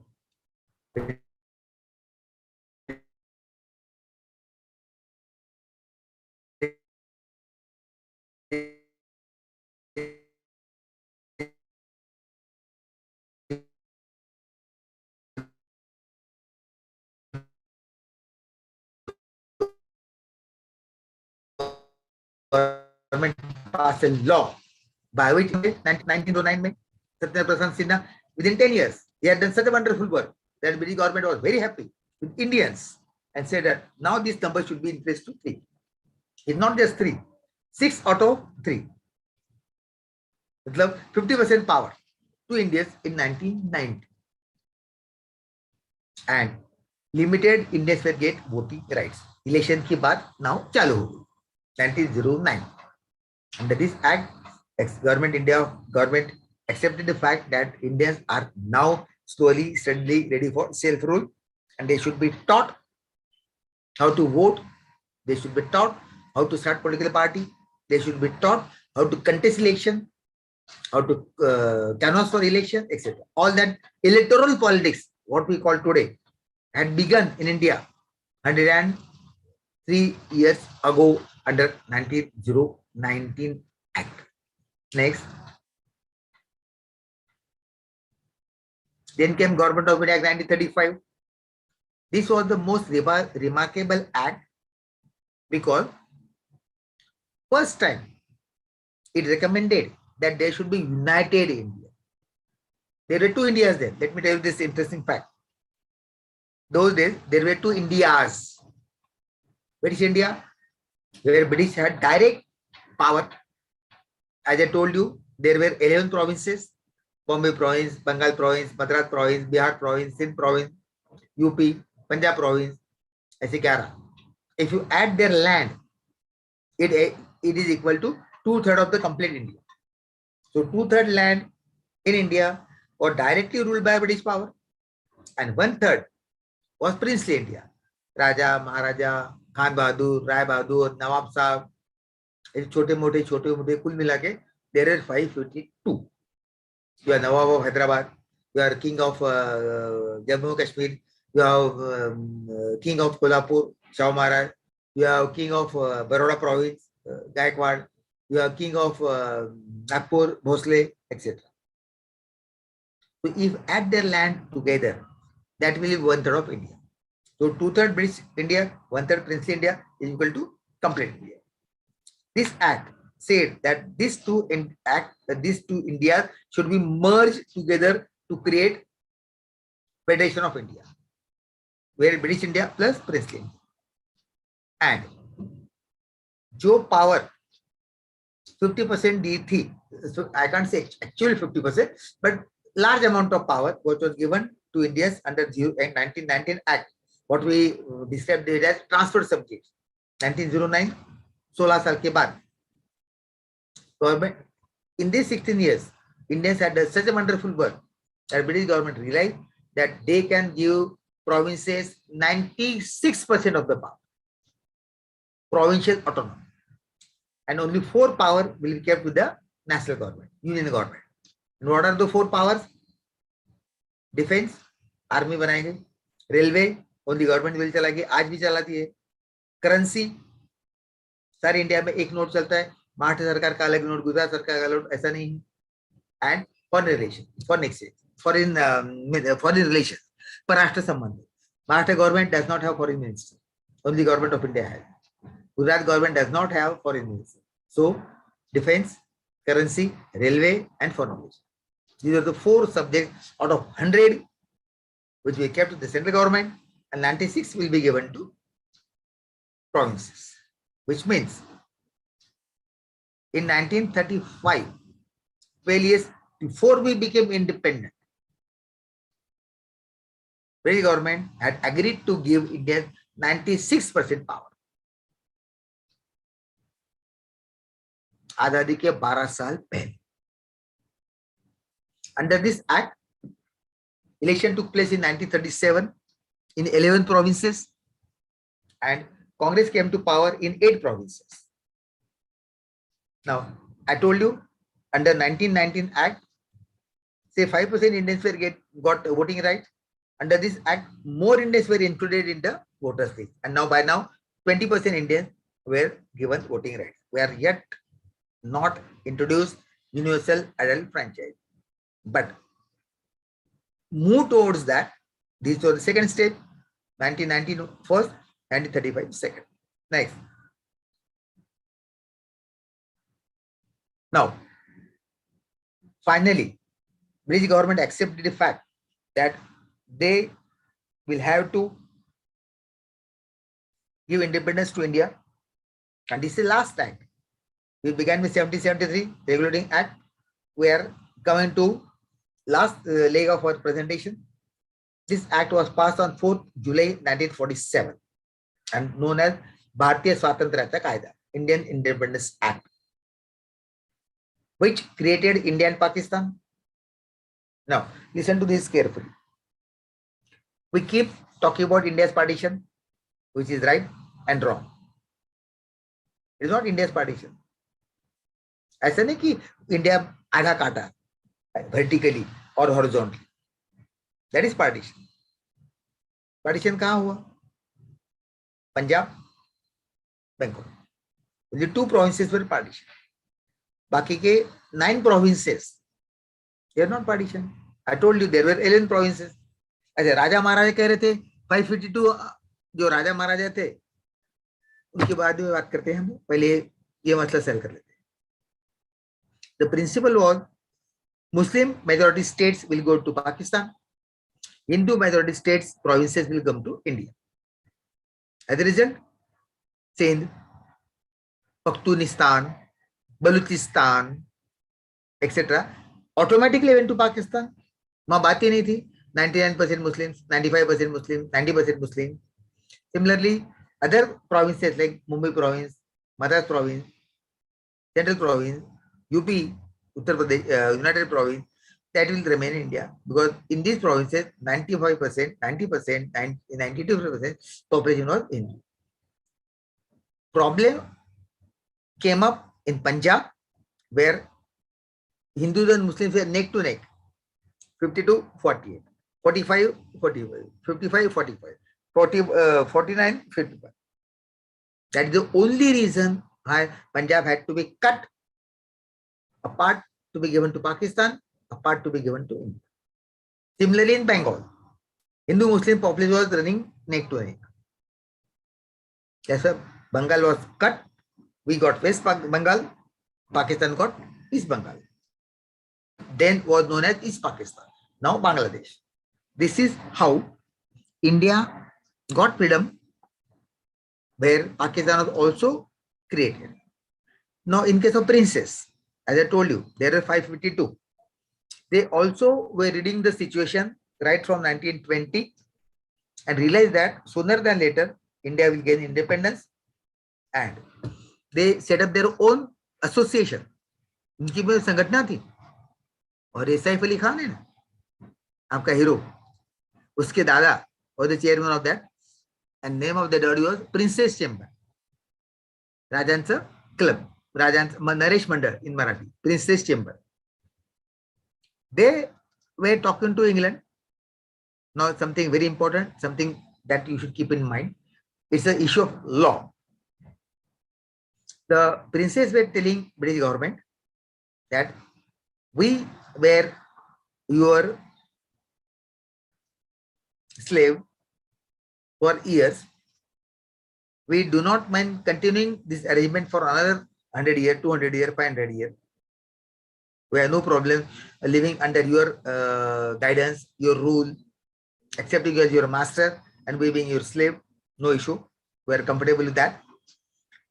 Government passed a law by which 1909 May, Satya Prasad Sinha, within 10 years, he had done such a wonderful work that British government was very happy with Indians and said that now this number should be increased to 3. It's not just 3, 6 out of 3. 50% power to Indians in 1990. And limited Indians will get voting rights. Election ki baat now chalu ho gayi. 1909. Under this act, government accepted the fact that Indians are now slowly, steadily ready for self-rule, and they should be taught how to vote. They should be taught how to start political party. They should be taught how to contest election, how to canvass for election, etc. All that electoral politics, what we call today, had begun in India 103 years ago under 1919 Act. Next. Then came Government of India Act 1935. This was the most remarkable act because first time it recommended that there should be united India. There were two Indias then. Let me tell you this interesting fact. Those days, there were two Indias. British India, where British had direct power. As I told you, there were 11 provinces: Bombay Province, Bengal Province, Madras Province, Bihar Province, Sindh Province, UP, Punjab Province, etc. If you add their land, it is equal to 2/3 of the complete India. So 2/3 land in India was directly ruled by British power, and 1/3 was princely India. Raja, Maharaja, Khan Bahadur, Rai Bahadur, Nawab Sahab, छोटे मोटे कुल मिला के there are 552. You are Nawab of Hyderabad, you are king of Jammu Kashmir, you are king of Kolhapur, Shah Maharaj, you are king of Baroda province, Gaikwad, you are king of Nagpur, Bhosle, etc. So if add their land together, that will be 1/3 of India. So 2/3 British India, 1/3 princely India is equal to complete India. This act said that these two Indias should be merged together to create Federation of India, where British India plus princely India. And जो power 50% दी थी, so I can't say actually 50%, but large amount of power which was given to Indians under 1919 Act, what we described it as transfer subjects. 1909, 16 साल के बाद government in these 16 years, Indians had done such a wonderful work that British government realized that they can give provinces 96% of the power, provincial autonomy, and only 4 power will be kept with the national government, union government. And what are the 4 powers? Defense, army बनाएंगे, railway, only government will चलाएगी, आज भी चलाती है. Currency, सारे India में एक note चलता है, महाराष्ट्र सरकार का अलग नोट, गुजरात सरकार का अलग नोट, ऐसा नहीं है. and foreign relations, foreign relations, Parashtra Sambandh. Maharashtra government does not have foreign minister. Only government of India has. Gujarat government does not have foreign minister. So, defense, currency, railway, and foreign relations. These are the 4 subjects out of 100 which we kept to the central government, and 96 will be given to provinces. Which means in 1935, 12 years before we became independent, British government had agreed to give India 96% power. आजादी के 12 साल पहले. Under this act, election took place in 1937 in 11 provinces, and Congress came to power in 8 provinces. Now, I told you, under 1919 Act, say 5% Indians got voting right. Under this act, more Indians were included in the voters list, and now by now 20% Indians were given voting rights. We are yet not introduced universal adult franchise, but move towards that. This was the second step. 1919 first, 1935 second. Next. Now, finally, British government accepted the fact that they will have to give independence to India, and this is the last act. We began with 1773 Regulating Act. We are coming to last leg of our presentation. This act was passed on 4th July 1947 and known as Bharatiya Swatantrata Kaida, Indian Independence Act, which created India and Pakistan. Now, listen to this carefully. We keep talking about India's partition, which is right and wrong. It is not India's partition. ऐसा नहीं कि India आधा काटा vertically or horizontally. That is partition. Partition कहाँ हुआ? Punjab, Bengal. Only 2 provinces were partition. बाकी के 9 provinces, they are not partition. I told you there were 11 provinces. अच्छा, राजा महाराजा कह रहे थे 552 जो राजा महाराजा थे उनके बाद में बात करते हैं हम. पहले ये मसला सेल कर लेते हैं. The principle was Muslim majority states will go to Pakistan, Hindu majority states, provinces will come to India. As a result, Sindh, Pakhtunistan, Baluchistan, etc. automatically went to Pakistan. वहाँ बात ही नहीं थी. 99% Muslims, 95% Muslims, 90% Muslims. Similarly, other provinces like Mumbai province, Madras province, Central province, UP, Uttar Pradesh, United province, that will remain in India, because in these provinces 95%, 90%, 92% population was Hindu. Problem came up in Punjab, where Hindus and Muslims were neck to neck, 52-48, 45-45, 55-45, 49-55. That is the only reason why Punjab had to be cut, a part to be given to Pakistan, a part to be given to India. Similarly, in Bengal, Hindu-Muslim population was running neck to neck. That's why Bengal was cut. We got West Bengal, Pakistan got East Bengal. Then was known as East Pakistan. Now Bangladesh. This is how India got freedom, where Pakistan was also created. Now, in case of princes, as I told you, there are 552. They also were reading the situation right from 1920 and realized that sooner than later, India will gain independence, and they set up their own association. उनकी भी संगठना थी, और सैफ अली खान है ना आपका hero, उसके दादा और the chairman of that, and name of the daddy was Princess Chamber, Rajansa Club, Rajansa Naresh Mandal in Marathi, Princess Chamber. They were talking to England. Now something very important, something that you should keep in mind. It's the issue of law. The princes were telling British government that we where your slave for years, we do not mind continuing this arrangement for another 100 years, 200 years, 500 years. We have no problem living under your guidance, your rule, accepting you as your master and we being your slave. No issue. We are comfortable with that.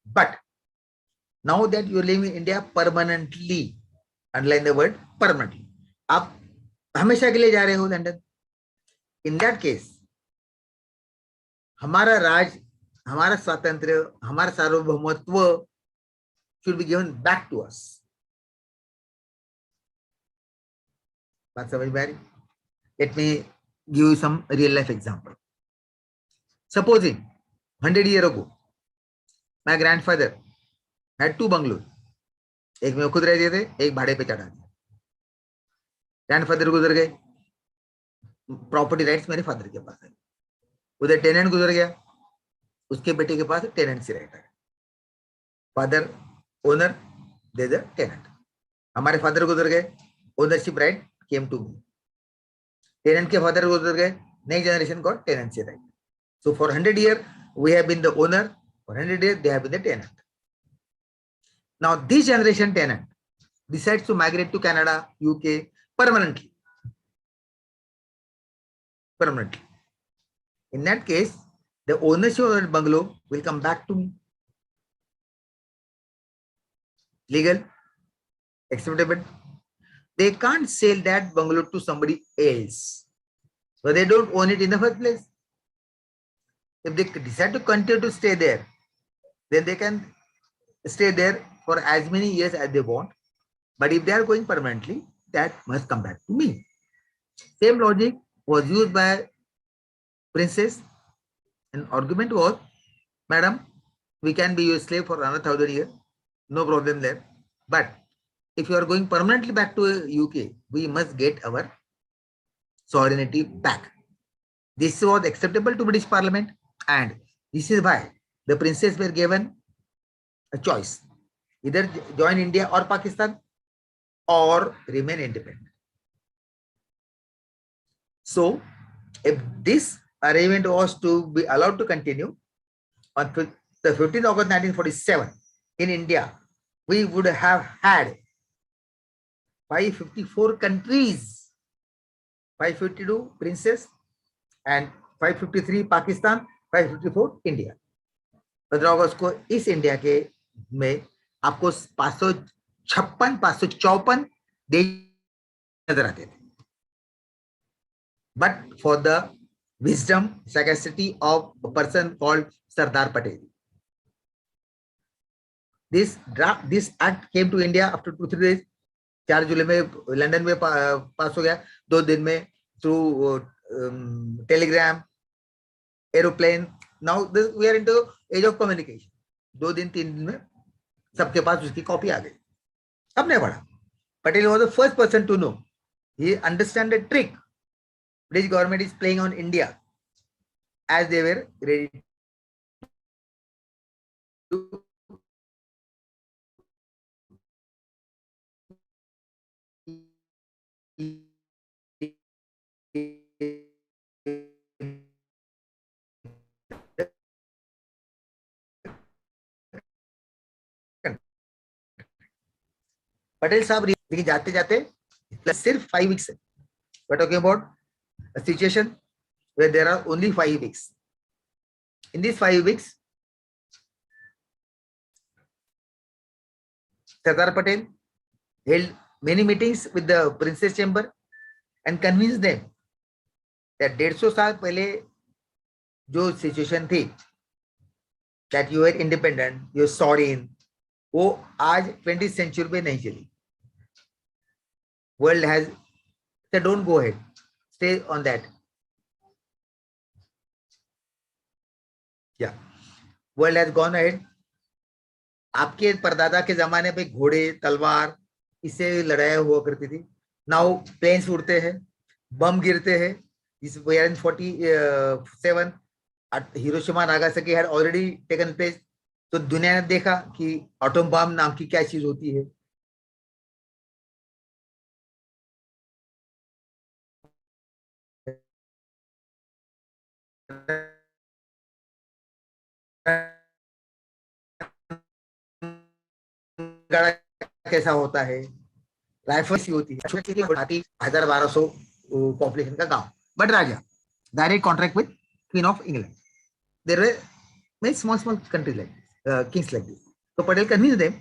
But now that you are living in India permanently, underline the word permanently. आप हमेशा के लिए जा रहे हो London. In that case, हमारा राज, हमारा स्वातंत्र्य, हमारा सार्वभौमत्व should be given back to us. बात समझ में आ रही? Let me give you some real life example. Supposing 100 years ago, my grandfather had 2 bungalows. एक में वो खुद रहते थे, एक भाड़े पे चढ़ा दिया. ग्रैंडफादर गुजर गए, प्रॉपर्टी राइट्स मेरे फादर के पास है. उधर टेनेंट गुजर गया, उसके बेटे के पास टेनेंसी राइट है. Father owner, they the tenant. हमारे फादर गुजर गए, ownership right came to me. Tenant के फादर गुजर गए, next generation got tenancy right. So for 100 years, we have been the owner. For 100 years, they have been the tenant. Now this generation tenant decides to migrate to Canada, UK permanently. Permanently. In that case, the ownership of that bungalow will come back to me. Legal, acceptable. They can't sell that bungalow to somebody else, but they don't own it in the first place. If they decide to continue to stay there, then they can stay there for as many years as they want. But if they are going permanently, that must come back to me. Same logic was used by princess. An argument was, madam, we can be your slave for another 1,000 years. No problem there. But if you are going permanently back to UK, we must get our sovereignty back. This was acceptable to British Parliament. And this is why the princes were given a choice. Either join India or Pakistan or remain independent. So if this arrangement was to be allowed to continue, on the 15th August 1947 in India, we would have had 554 countries, 552 princes and 553 Pakistan, 554 India. 15 अगस्त को इस India के में आपको 556 554 देश नजर आते थे. But for the wisdom, sagacity of a person called Sardar Patel, this act came to India after 2-3 days. 4 जुलाई में लंदन में पास हो गया. 2 दिन में through telegram, aeroplane. Now we are into age of communication. 2 दिन 3 दिन में सबके पास उसकी कॉपी आ गई. सबने पढ़ा. Patel was the first person to know. He understand the trick British government is playing on India as they were ready to Patel साहब लेकिन जाते जाते सिर्फ 5 weeks है. We're talking about a situation where there are only 5 weeks. In these 5 weeks, Sardar Patel held many meetings with the Princess Chamber and convinced them that 150 साल पहले जो situation थी, that you are independent, you are sovereign, वो आज 20th century में नहीं चली. World has said, don't go ahead, stay on that. Yeah, world has gone ahead. आपके परदादा के जमाने पे घोड़े तलवार इससे लड़ाई हुआ करती थी. नाउ प्लेन्स उड़ते हैं, बम गिरते हैं. इस 47 Hiroshima Nagasaki had already taken place. तो दुनिया ने देखा कि एटम बम नाम की क्या चीज होती है. कैसा होता है, राइफल सी होती है, 1000-1200 पॉपुलेशन का गांव, but raja direct contract with queen of England. There were many small countries like this, kings like this. So Patel convinced them.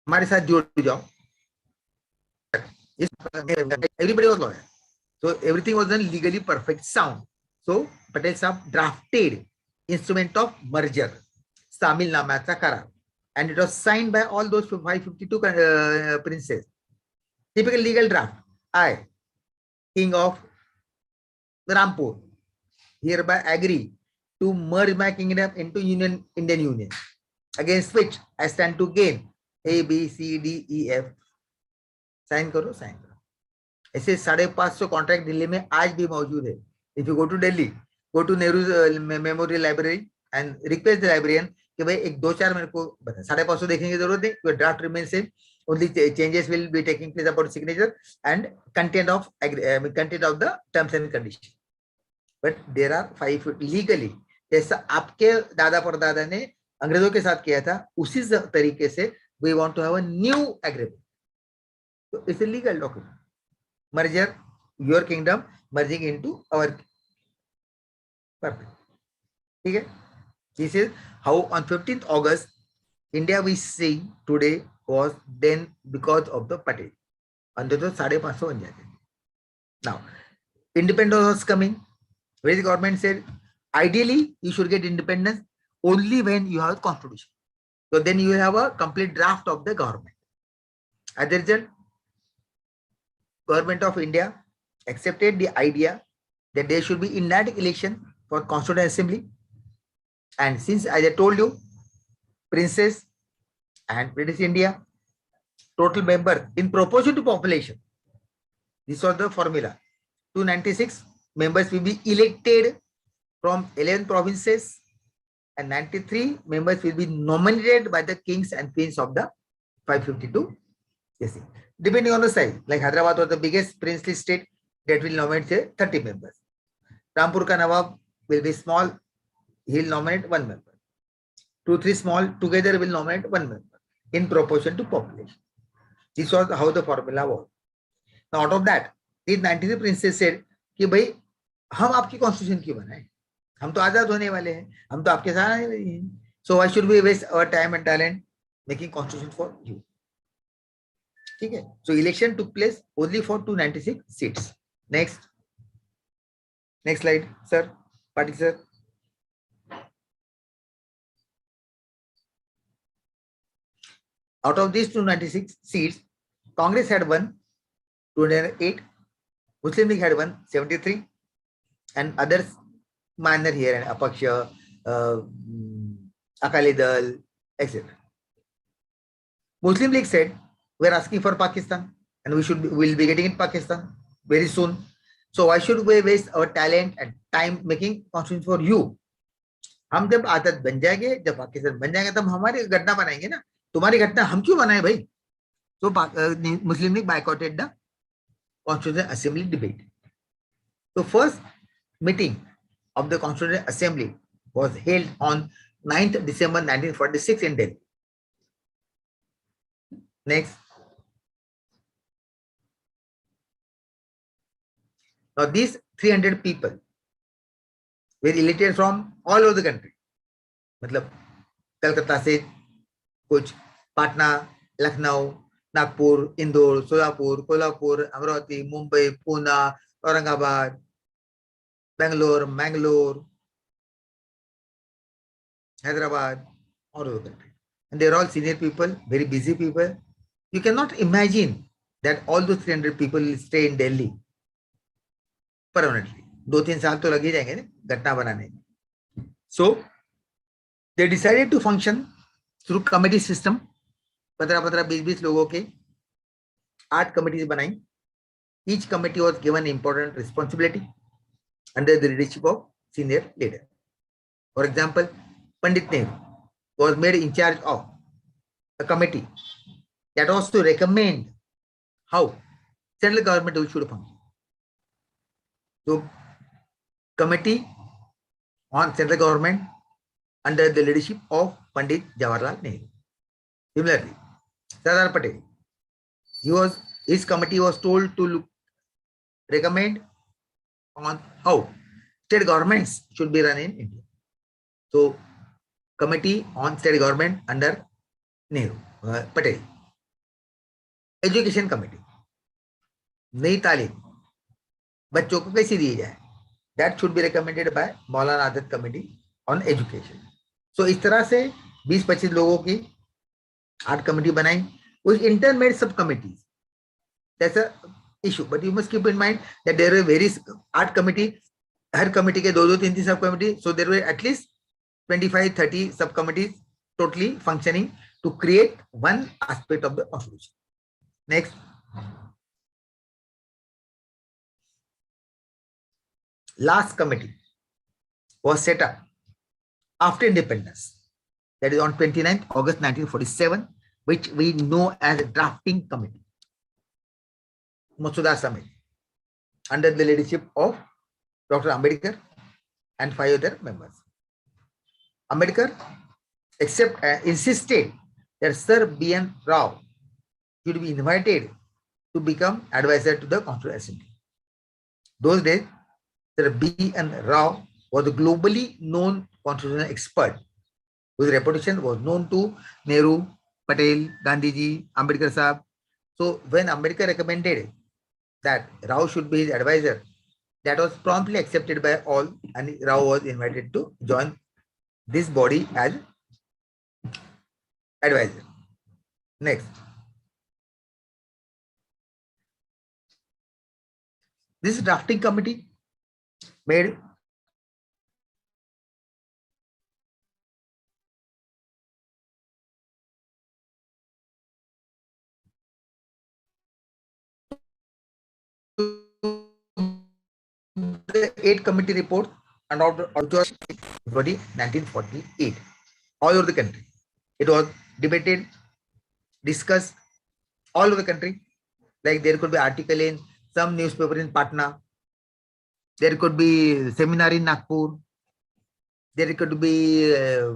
हमारे साथ जुड़ जाओ. Everybody was loyal. So everything was done legally perfect, sound. So Patel Sahab drafted instrument of merger, Samil Namata Karar, and it was signed by all those 552 princes. Typical legal draft. I, King of Rampur, hereby agree to merge my kingdom into Indian Union, against which I stand to gain A, B, C, D, E, F. Sign करो, sign करो. ऐसे 550 contract Delhi में आज भी मौजूद है. If you go to Delhi, go to Nehru memorial library and request the librarian कि भाई एक 2-4 मेरे को बता. 550 देखने की जरूरत नहीं. Your draft remain same, only changes will be taking place about signature and content of the terms and condition. But there are 5 legally, जैसा आपके दादा परदादा ने अंग्रेजों के साथ किया था, उसी तरीके से we want to have a new agreement. So it's a legal document. Merger, your kingdom merging into our. Perfect. Okay. This is how on 15th August, India we see today was then because of the Patel. And that was 550 बन जाते. Now, independence was coming. Where the government said, ideally you should get independence only when you have a constitution. So then you will have a complete draft of the government. As a result, Government of India accepted the idea that there should be indirect election for Constituent Assembly. And since, as I told you, princes and British India, total members in proportion to population, this was the formula. 296 members will be elected from 11 provinces and 93 members will be nominated by the kings and queens of the 552. Yes, depending on the size. Like Hyderabad was the biggest princely state, that will nominate say 30 members. Rampur ka Nawab will be small, he will nominate 1 member. 2-3 small together will nominate 1 member in proportion to population. This was how the formula was. Now out of that, these 93 princes said कि भाई हम आपकी constitution क्यों बनाएं, हम तो आजाद होने वाले हैं, हम तो आपके साथ आने वाले हैं. So why should we waste our time and talent making constitution for you? ठीक है. So election took place only for 296 seats. Next slide, sir. Patil sir. Out of these 296 seats, Congress had won 208, Muslim League had won 73, and others minor here and Apaksha, Akali Dal, etc. Muslim League said, we are asking for Pakistan and we'll be getting in Pakistan very soon. So why should we waste our talent and time making constitution for you? हम जब आदत बन जाएंगे, जब पाकिस्तान बन जाएंगे, तब हमारी घटना बनाएंगे ना. तुम्हारी घटना हम क्यों बनाए भाई? So Muslim League boycotted the Constitutional Assembly debate. So first meeting of the Constitutional Assembly was held on 9th December 1946 in Delhi. Next. Now these 300 people were elected from all over the country. मतलब कलकत्ता से कुछ, Patna, Lucknow, Nagpur, Indore, Solapur, Kolhapur, Amravati, Mumbai, Poona, Aurangabad, Bangalore, Mangalore, Hyderabad, all over the country. And they're all senior people, very busy people. You cannot imagine that all those 300 people will stay in Delhi permanently. 2-3 साल तो लग ही जाएंगे ना घटना बनाने में. So they decided to function through committee system. 15-20 लोगों के 8 committees बनाई. Each committee was given important responsibility under the leadership of senior leader. For example, Pandit Nehru was made in charge of a committee that was to recommend how central government should function. So, committee on central government under the leadership of Pandit Jawaharlal Nehru. Similarly, Sardar Patel, his committee was told to recommend on how state governments should be run in India. So, committee on state government under Nehru, Patel. Education committee, नई तालीम बच्चों को कैसे दी जाए, that should be recommended by Maulana Azad committee on education. So इस तरह से 20-25 लोगों की 8 कमेटी बनाई, which in turn made sub committees. That's a issue, but you must keep in mind that there are various 8 committee, her committee के 2-3 sub committee, so there were at least 25-30 sub committees totally functioning to create one aspect of the constitution. Next. Last committee was set up after independence, that is on 29th August 1947, which we know as a drafting committee, Masuda Samiti, under the leadership of Dr. Ambedkar and 5 other members. Ambedkar insisted that Sir B.N. Rao should be invited to become advisor to the Constituent Assembly. Those days, Sir B.N. Rao was a globally known constitutional expert whose reputation was known to Nehru, Patel, Gandhiji, Ambedkar Sahab. So when Ambedkar recommended that Rao should be his advisor, that was promptly accepted by all, and Rao was invited to join this body as advisor. Next. This drafting committee made the 8 committee reports and out of 1948 all over the country. It was debated, discussed all over the country. Like there could be article in some newspaper in Patna, there could be seminar in Nagpur, there could be a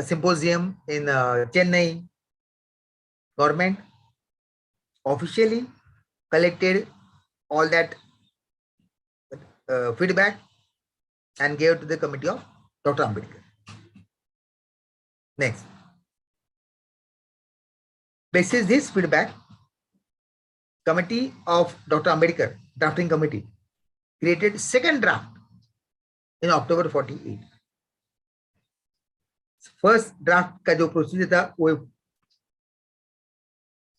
symposium in Chennai. Government officially collected all that feedback and gave to the committee of Dr. Ambedkar. Next. Basis this feedback, committee of Dr. Ambedkar, drafting committee, created second draft in October 48. First draft का जो procedure था वो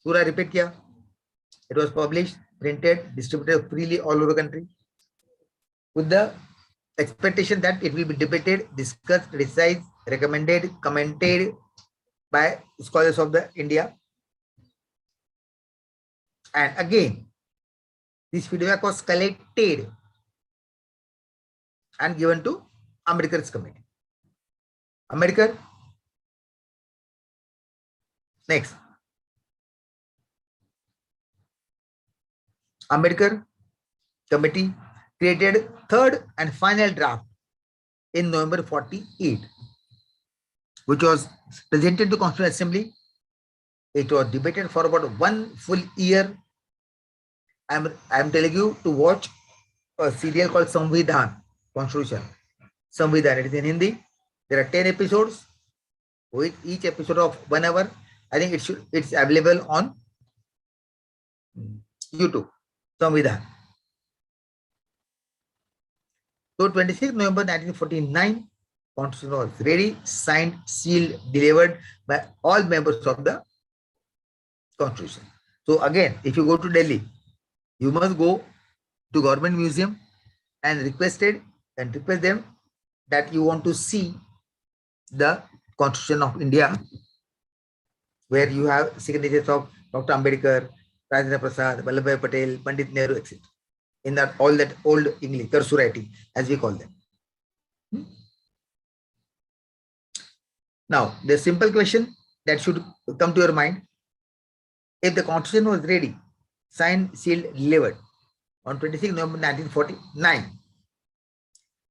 पूरा repeat किया. It was published, printed, distributed freely all over the country with the expectation that it will be debated, discussed, decided, recommended, commented by scholars of the India. And again, this feedback was collected and given to Ambedkar's committee. Ambedkar. Next. Ambedkar committee created third and final draft in November 48, which was presented to Constituent Assembly. It was debated for about 1 full year. I'm telling you to watch a serial called Samvidhan, Constitution. Samvidhan, it is in Hindi. There are 10 episodes with each episode of 1 hour. I think it's available on YouTube. Samvidhan. So 26 November 1949, Constitution was ready, signed, sealed, delivered by all members of the Constitution. So again, if you go to Delhi, you must go to Government Museum and request them that you want to see the Constitution of India, where you have signatures of Dr. Ambedkar, Rajendra Prasad, Vallabhbhai Patel, Pandit Nehru, etc. In that all that old English, cursive writing, as we call them. Now, the simple question that should come to your mind: if the Constitution was ready, signed, sealed, delivered on 26 November 1949,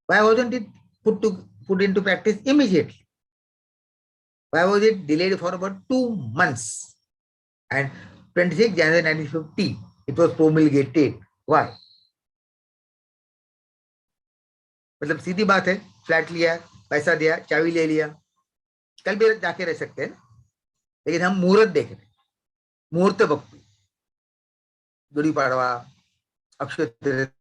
why wasn't it put into practice immediately? Why was it delayed for about 2 months? And 26 January 1950, it was promulgated. Why? मतलब सीधी बात है, flat लिया, पैसा दिया, चाबी ले लिया, कल भी जाके रह सकते हैं, लेकिन हम मुहूर्त देख रहे हैं, मुहूर्त वक्त, गुड़ी पाड़वा, अक्षय तृतीया,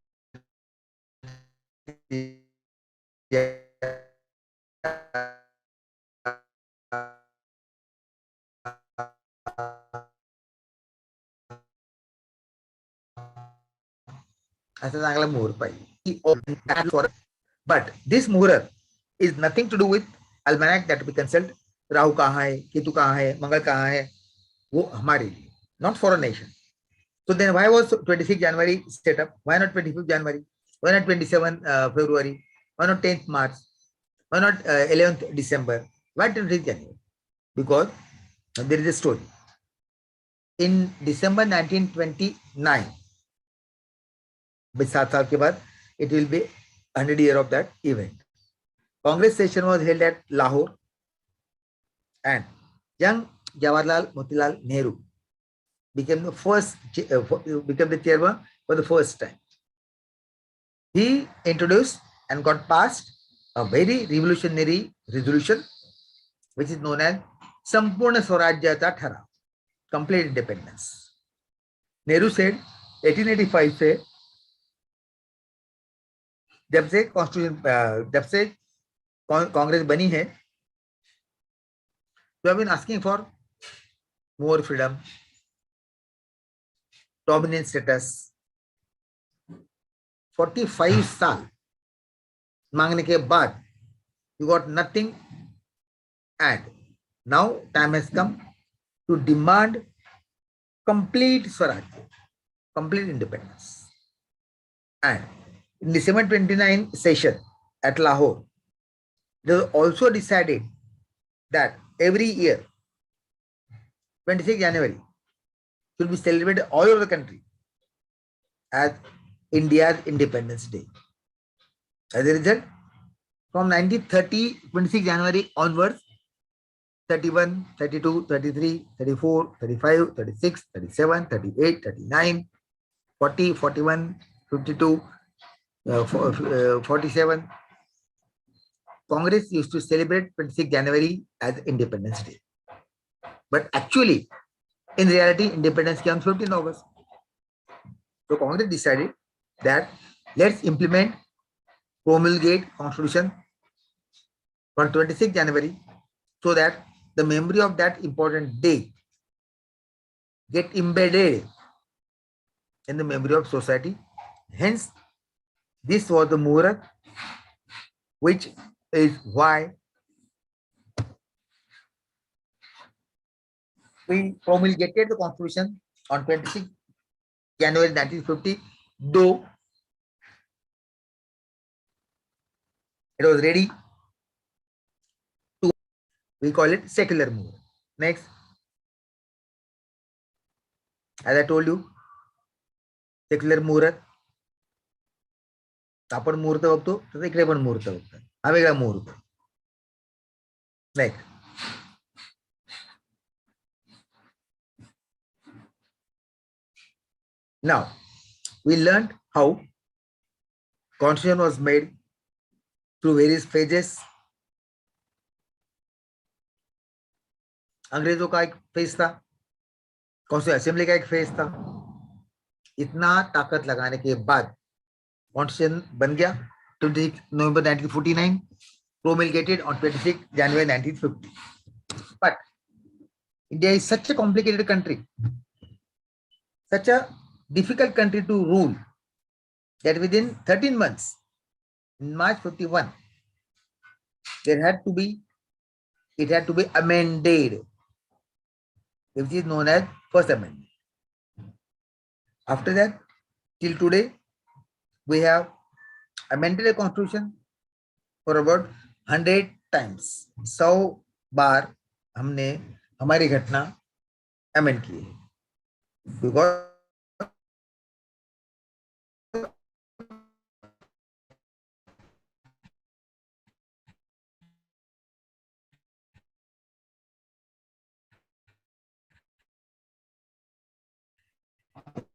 ऐसा चांगला मुहूर्त पाहिजे. But this muhurt is nothing to do with almanac that we consult. Rahu कहाँ है, केतु कहाँ है, मंगल कहाँ है, वो हमारे लिए, not for a nation. So then why was 26 January set up? Why not 25th January? Why not 27 February? Why not 10th March? Why not 11th December? Why 26 January? Because there is a story. In December 1929, 7 साल के बाद, it will be 100 years of that event. Congress session was held at Lahore, and young Jawaharlal Motilal Nehru became the chairman for the first time. He introduced and got passed a very revolutionary resolution, which is known as Sampurna Swarajyata Thara, complete independence. Nehru said 1885 से जब से constitution, जब से कांग्रेस बनी है, we have been asking for more freedom, dominant status. 45 साल मांगने के बाद you got nothing, and now time has come to demand complete Swaraj, complete independence. And in December 29 session at Lahore, it was also decided that every year 26 January should be celebrated all over the country as India's Independence Day. As a result, from 1930, 26 January onwards, 31, 32, 33, 34, 35, 36, 37, 38, 39, 40, 41, 52, 47, Congress used to celebrate 26 January as Independence Day. But actually, in reality, independence came on 15 August. So Congress decided that let's implement, promulgate Constitution on 26 January so that the memory of that important day get embedded in the memory of society. Hence, this was the muhurt, which is why we promulgated the Constitution on 26 January 1950, though it was ready to, we call it secular muhurt. Next, as I told you, secular मुहूर्त, आपण मुहूर्त बघतो तर इकडे पण मुहूर्त बघतात, हा वेगळा मुहूर्त. Next, now we learned how Constitution was made through various phases. अंग्रेजों का एक फेज था, कॉन्स्टिट्यूशन असेंबली का एक फेज था. इतना ताकत लगाने के बाद कॉन्स्टिट्यूशन बन गया 26 November 1949, promulgated on 26 January 1950. But India is such a complicated country, such a difficult country to rule, that within 13 months, in March 51, it had to be amended, which is known as First Amendment. After that, till today, we have amended the constitution for about 100 times. 100 बार हमने हमारी घटना amend की है. Because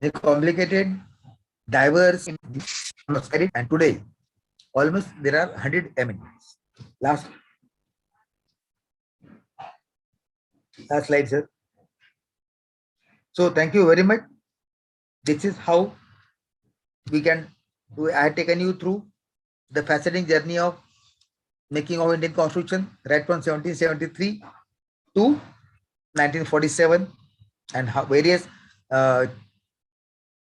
the complicated, diverse, and today almost there are 100 amendments. Last slide, sir. So thank you very much. This is how I have taken you through the fascinating journey of making of Indian Constitution right from 1773 to 1947, and how various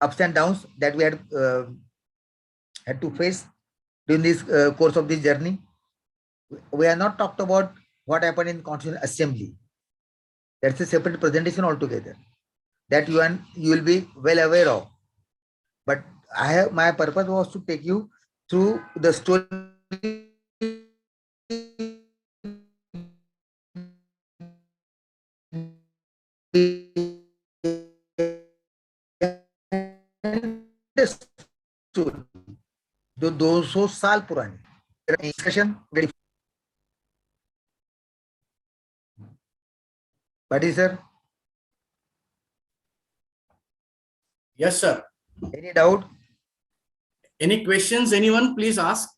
ups and downs that we had to face during this course of this journey. We have not talked about what happened in Constitutional Assembly. That's a separate presentation altogether that you will be well aware of. But my purpose was to take you through the story जो 200 साल पुरानी discussion. Badi sir, Yes, sir. any doubt? Any questions? Anyone, please ask.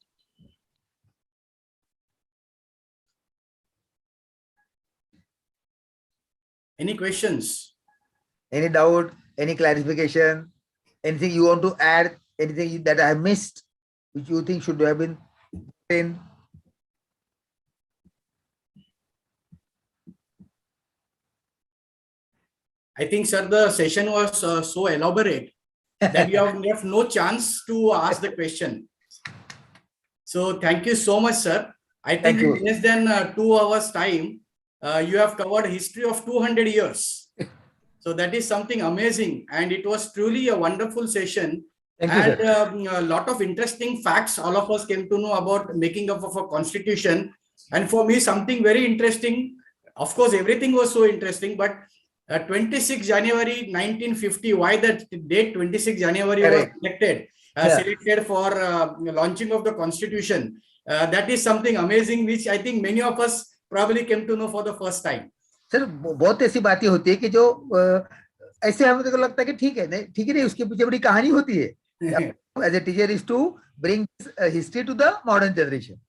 Any questions? Any doubt? Any clarification? Anything you want to add? Anything that I missed, which you think should have been in? I think, sir, the session was so elaborate that you have left no chance to ask the question. So thank you so much, sir. I think in less than 2 hours time, you have covered history of 200 years. So that is something amazing. And it was truly a wonderful session. Thank you, And a lot of interesting facts all of us came to know about making up of a constitution. And for me, something very interesting. Of course, everything was so interesting, but 26 January 1950, why that date 26 January was selected for launching of the constitution. That is something amazing, which I think many of us probably came to know for the first time. Sir बहुत ऐसी बातें होती है कि जो ऐसे हमें तो लगता है कि ठीक है नहीं उसके पीछे बड़ी कहानी होती है. As a teacher is to bring history to the modern generation.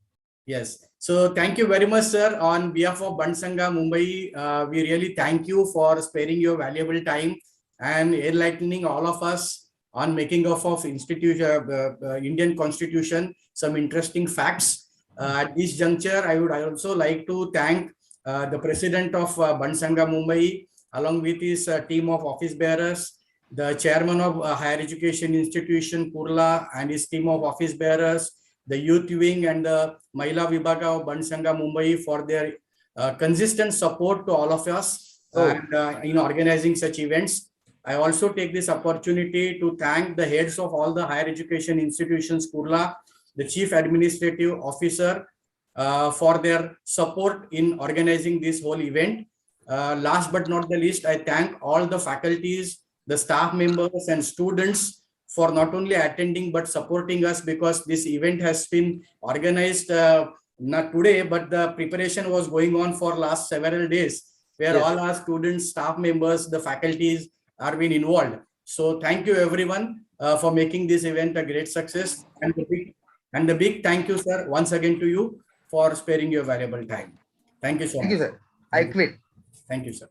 Yes. So thank you very much, sir. On behalf of Bansanga Mumbai, we really thank you for sparing your valuable time and enlightening all of us on making of Indian Constitution, some interesting facts. At this juncture, I would also like to thank the president of Bansanga Mumbai, along with his team of office bearers, the chairman of Higher Education Institution, Kurla, and his team of office bearers, the youth wing and the Mahila Vibhaga of Bansanga Mumbai for their consistent support to all of us and in organizing such events. I also take this opportunity to thank the heads of all the higher education institutions, Kurla, the chief administrative officer, for their support in organizing this whole event. Last but not the least, I thank all the faculties, the staff members and students for not only attending but supporting us, because this event has been organized not today, but the preparation was going on for last several days, where all our students, staff members, the faculties are being involved. So thank you everyone for making this event a great success, and the big thank you, sir, once again to you for sparing your valuable time. Thank you so much. Thank you, sir. I quit. Thank you, sir.